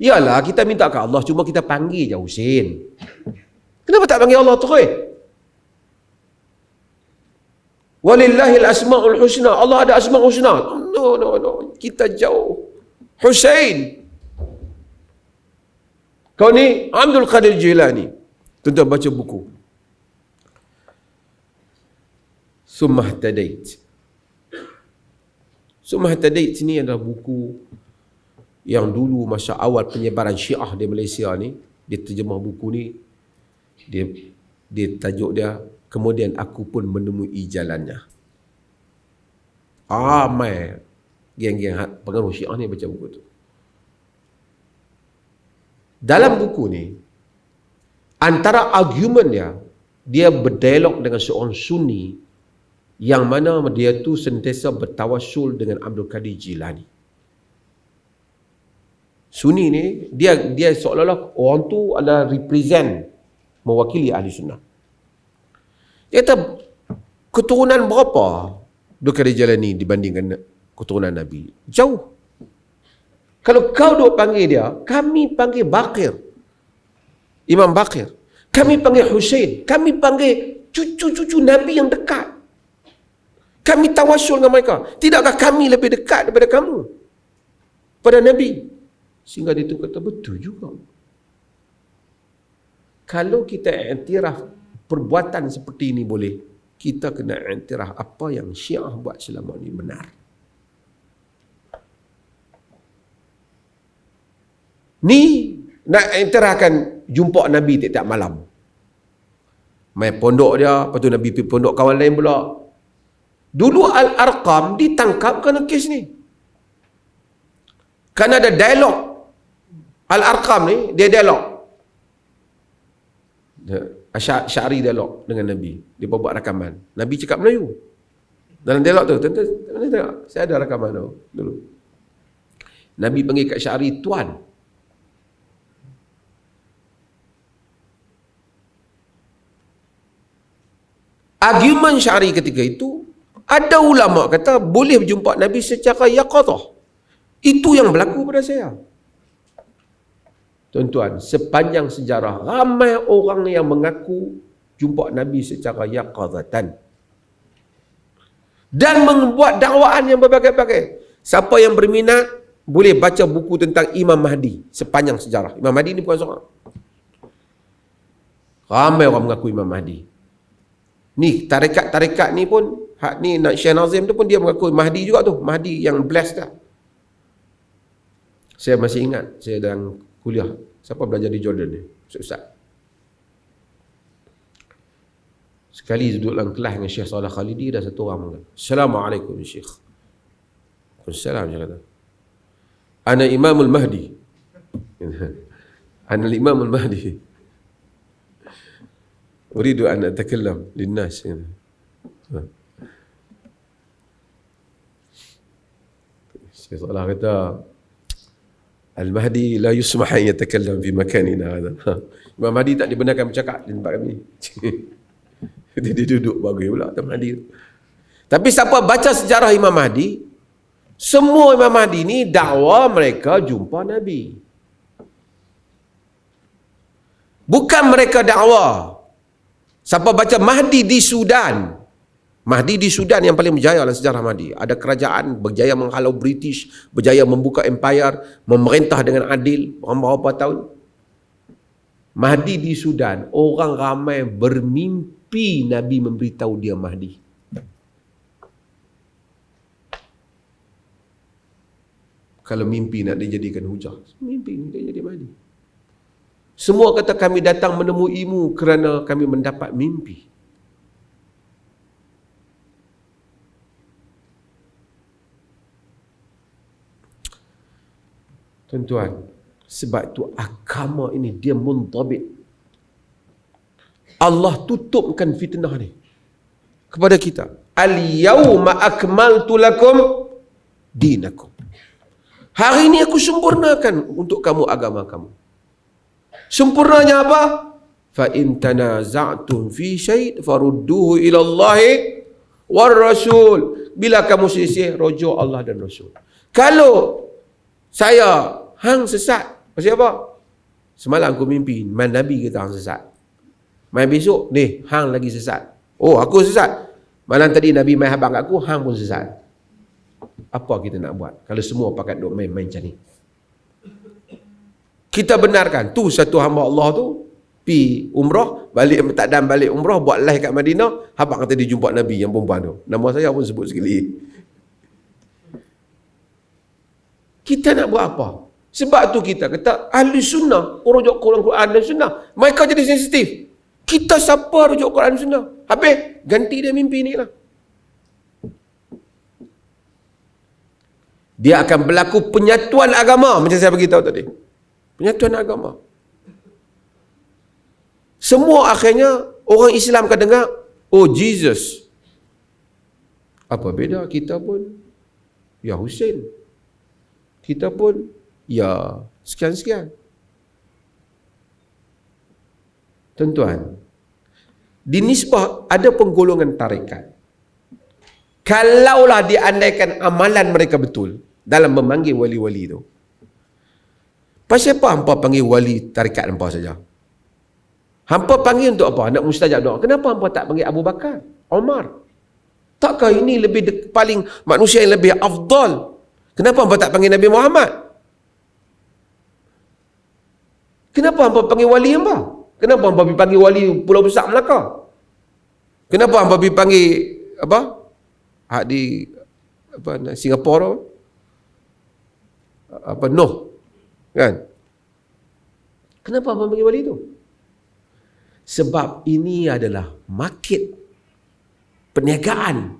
Yalah, kita minta ke Allah, cuma kita panggil je Husin. Kenapa tak panggil Allah terus? Walillahil asma'ul husna. Allah ada asma'ul husna. No. Kita jauh. Husain. Kau ni Abdul Qadir Jilani. Tuan-tuan baca buku Summah Tadait. Summah Tadait ni adalah buku yang dulu masa awal penyebaran Syiah di Malaysia ni, dia terjemah buku ni, dia Dia tajuk dia, kemudian aku pun menemui jalannya. Ramai geng-geng pengaruh Syiah ni baca buku tu. Dalam buku ni, antara argumen dia berdialog dengan seorang Sunni yang mana dia tu sentiasa bertawassul dengan Abdul Qadir Jilani. Sunni ni, dia seolah-olah orang tu adalah represent, mewakili ahli sunnah. Dia kata, keturunan berapa Abdul Qadir Jilani dibandingkan keturunan Nabi? Jauh. Kalau kau duk panggil dia, kami panggil Baqir, Imam Baqir. Kami panggil Husain. Kami panggil cucu-cucu Nabi yang dekat. Kami tawassul dengan mereka. Tidakkah kami lebih dekat daripada kamu? Pada Nabi. Sehingga dia tu kata, betul juga. Kalau kita iktiraf perbuatan seperti ini boleh, kita kena iktiraf apa yang Syiah buat selama ini benar. Ni nak iktirafkan jumpa Nabi tiap-tiap malam. Main pondok dia, lepas tu Nabi pergi pondok kawan lain pula. Dulu Al-Arqam ditangkap kerana kes ni. Kerana ada dialog. Al-Arqam ni, dia dialog. Syari dialog dengan Nabi. Dia buat rakaman. Nabi cakap Melayu. Dalam dialog tu, tuan-tuan, tengok, saya ada rakaman tu dulu. Nabi panggil kat Syari, Tuan. Argumen Syari ketika itu, ada ulama kata boleh berjumpa Nabi secara yaqadah. Itu yang berlaku pada saya. Tuan-tuan, sepanjang sejarah ramai orang yang mengaku jumpa Nabi secara yaqadatan dan membuat dakwaan yang berbagai-bagai. Siapa yang berminat boleh baca buku tentang Imam Mahdi sepanjang sejarah. Imam Mahdi ni bukan seorang. Ramai orang mengaku Imam Mahdi. Ni tarekat-tarekat ni pun, hak ni Syekh Nazim tu pun dia mengaku Mahdi juga tu. Mahdi yang blessed dah. Saya masih ingat, saya dalam kuliah. Siapa belajar di Jordan ni? Ustaz. Sekali duduk dalam kelas dengan Syekh Salah Khalidi, dah satu orang mengatakan, Assalamualaikum Syekh. Assalamualaikum, dia kata. Ana Imamul Mahdi. Ana Imamul Mahdi. Uridu an atakallam linnas. Syekh Salah kata, Al-Mahdi la yusmah an yatakallam fi makanina hadha. Imam Mahdi tak dibenarkan bercakap di tempat kami. Dia duduk bagus pula Imam Mahdi. Tapi siapa baca sejarah Imam Mahdi, semua Imam Mahdi ni dakwa mereka jumpa Nabi. Bukan mereka dakwa. Siapa baca Mahdi di Sudan, Mahdi di Sudan yang paling berjaya dalam sejarah Mahdi. Ada kerajaan berjaya menghalau British, berjaya membuka empire, memerintah dengan adil berapa tahun. Mahdi di Sudan, orang ramai bermimpi Nabi memberitahu dia Mahdi. Kalau mimpi nak dijadikan hujah, mimpi dia jadi Mahdi. Semua kata kami datang menemuimu kerana kami mendapat mimpi. Tuan-tuan, sebab itu agama ini dia muntabit. Allah tutupkan fitnah ni kepada kita. Al-yawma akmaltu lakum dinakum. Hari ini aku sempurnakan untuk kamu agama kamu. Sempurnanya apa? Fa in tanaza'tum fi syai' farudduhu ila Allah war Rasul. Bila kamu selisih, rujuk Allah dan Rasul. Kalau saya hang sesat, pasal apa? Semalam aku mimpi man Nabi kata hang sesat. Mai besok ni hang lagi sesat. Oh, aku sesat. Malam tadi Nabi mai habaq aku, hang pun sesat. Apa kita nak buat kalau semua pakat duk main-main macam ni? Kita benarkan tu satu hamba Allah tu pi umrah, balik takdan balik umrah, buat live kat Madinah, habaq kata dia jumpa Nabi yang perempuan tu. Nama saya pun sebut sekali. Kita nak buat apa? Sebab tu kita kata ahli sunnah, rujuk Quran dan sunnah, mereka jadi sensitif. Kita siapa rujuk Quran Sunnah? Habis, ganti dia mimpi ni lah. Dia akan berlaku penyatuan agama, macam saya beritahu tadi. Penyatuan agama. Semua akhirnya, orang Islam akan dengar, oh Jesus. Apa beda? Kita pun, ya Hussein. Kita pun, ya sekian-sekian. Tuan-tuan, di nisbah ada penggolongan tarikat. Kalaulah diandaikan amalan mereka betul dalam memanggil wali-wali itu, pasal apa hampa panggil wali tarikat hampa saja? Hampa panggil untuk apa? Nak mustajab doa. Kenapa hampa tak panggil Abu Bakar, Umar? Takkah ini lebih paling manusia yang lebih afdal? Kenapa hampa tak panggil Nabi Muhammad? Kenapa hampa panggil wali hampa? Kenapa hampa pergi panggil wali Pulau Besar Melaka? Kenapa hampa pergi panggil apa? Hak di apa Singapura? Apa Noh? Kan? Kenapa hampa panggil wali itu? Sebab ini adalah market, perniagaan,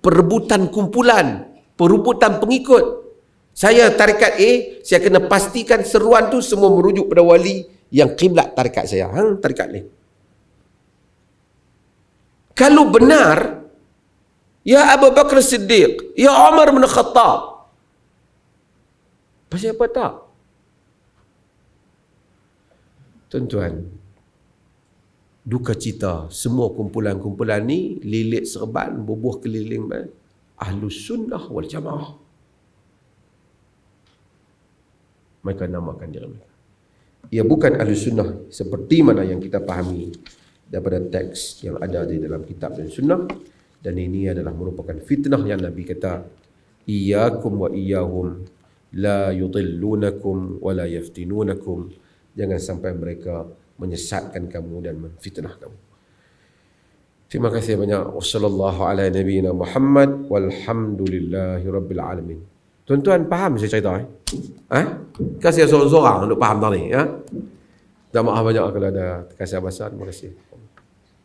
perebutan kumpulan, perebutan pengikut. Saya tarikat A, saya kena pastikan seruan tu semua merujuk pada wali yang kiblat tarikat saya. Tarikat ni. Kalau benar, ya Abu Bakar Siddiq, ya Umar bin Khattab, pasal apa tak? Tuan-tuan, duka cita semua kumpulan-kumpulan ni lilit serban bubuh keliling Ahlus Sunnah wal Jamaah. Mereka namakan diri mereka. Ia bukan Ahlus Sunnah seperti mana yang kita fahami daripada teks yang ada di dalam kitab dan sunnah, dan ini adalah merupakan fitnah yang Nabi kata, iyyakum wa iyyahum la yudillunakum wa la yaftinunakum. Jangan sampai mereka menyesatkan kamu dan memfitnah kamu. Terima kasih banyak. Wassallallahu ala nabiyyina Muhammad walhamdulillahi rabbil alamin. Tuan-tuan faham saya cerita kasih seorang-seorang untuk faham tadi ya. Minta maaf banyak kalau ada terkasar bahasa. Terima kasih.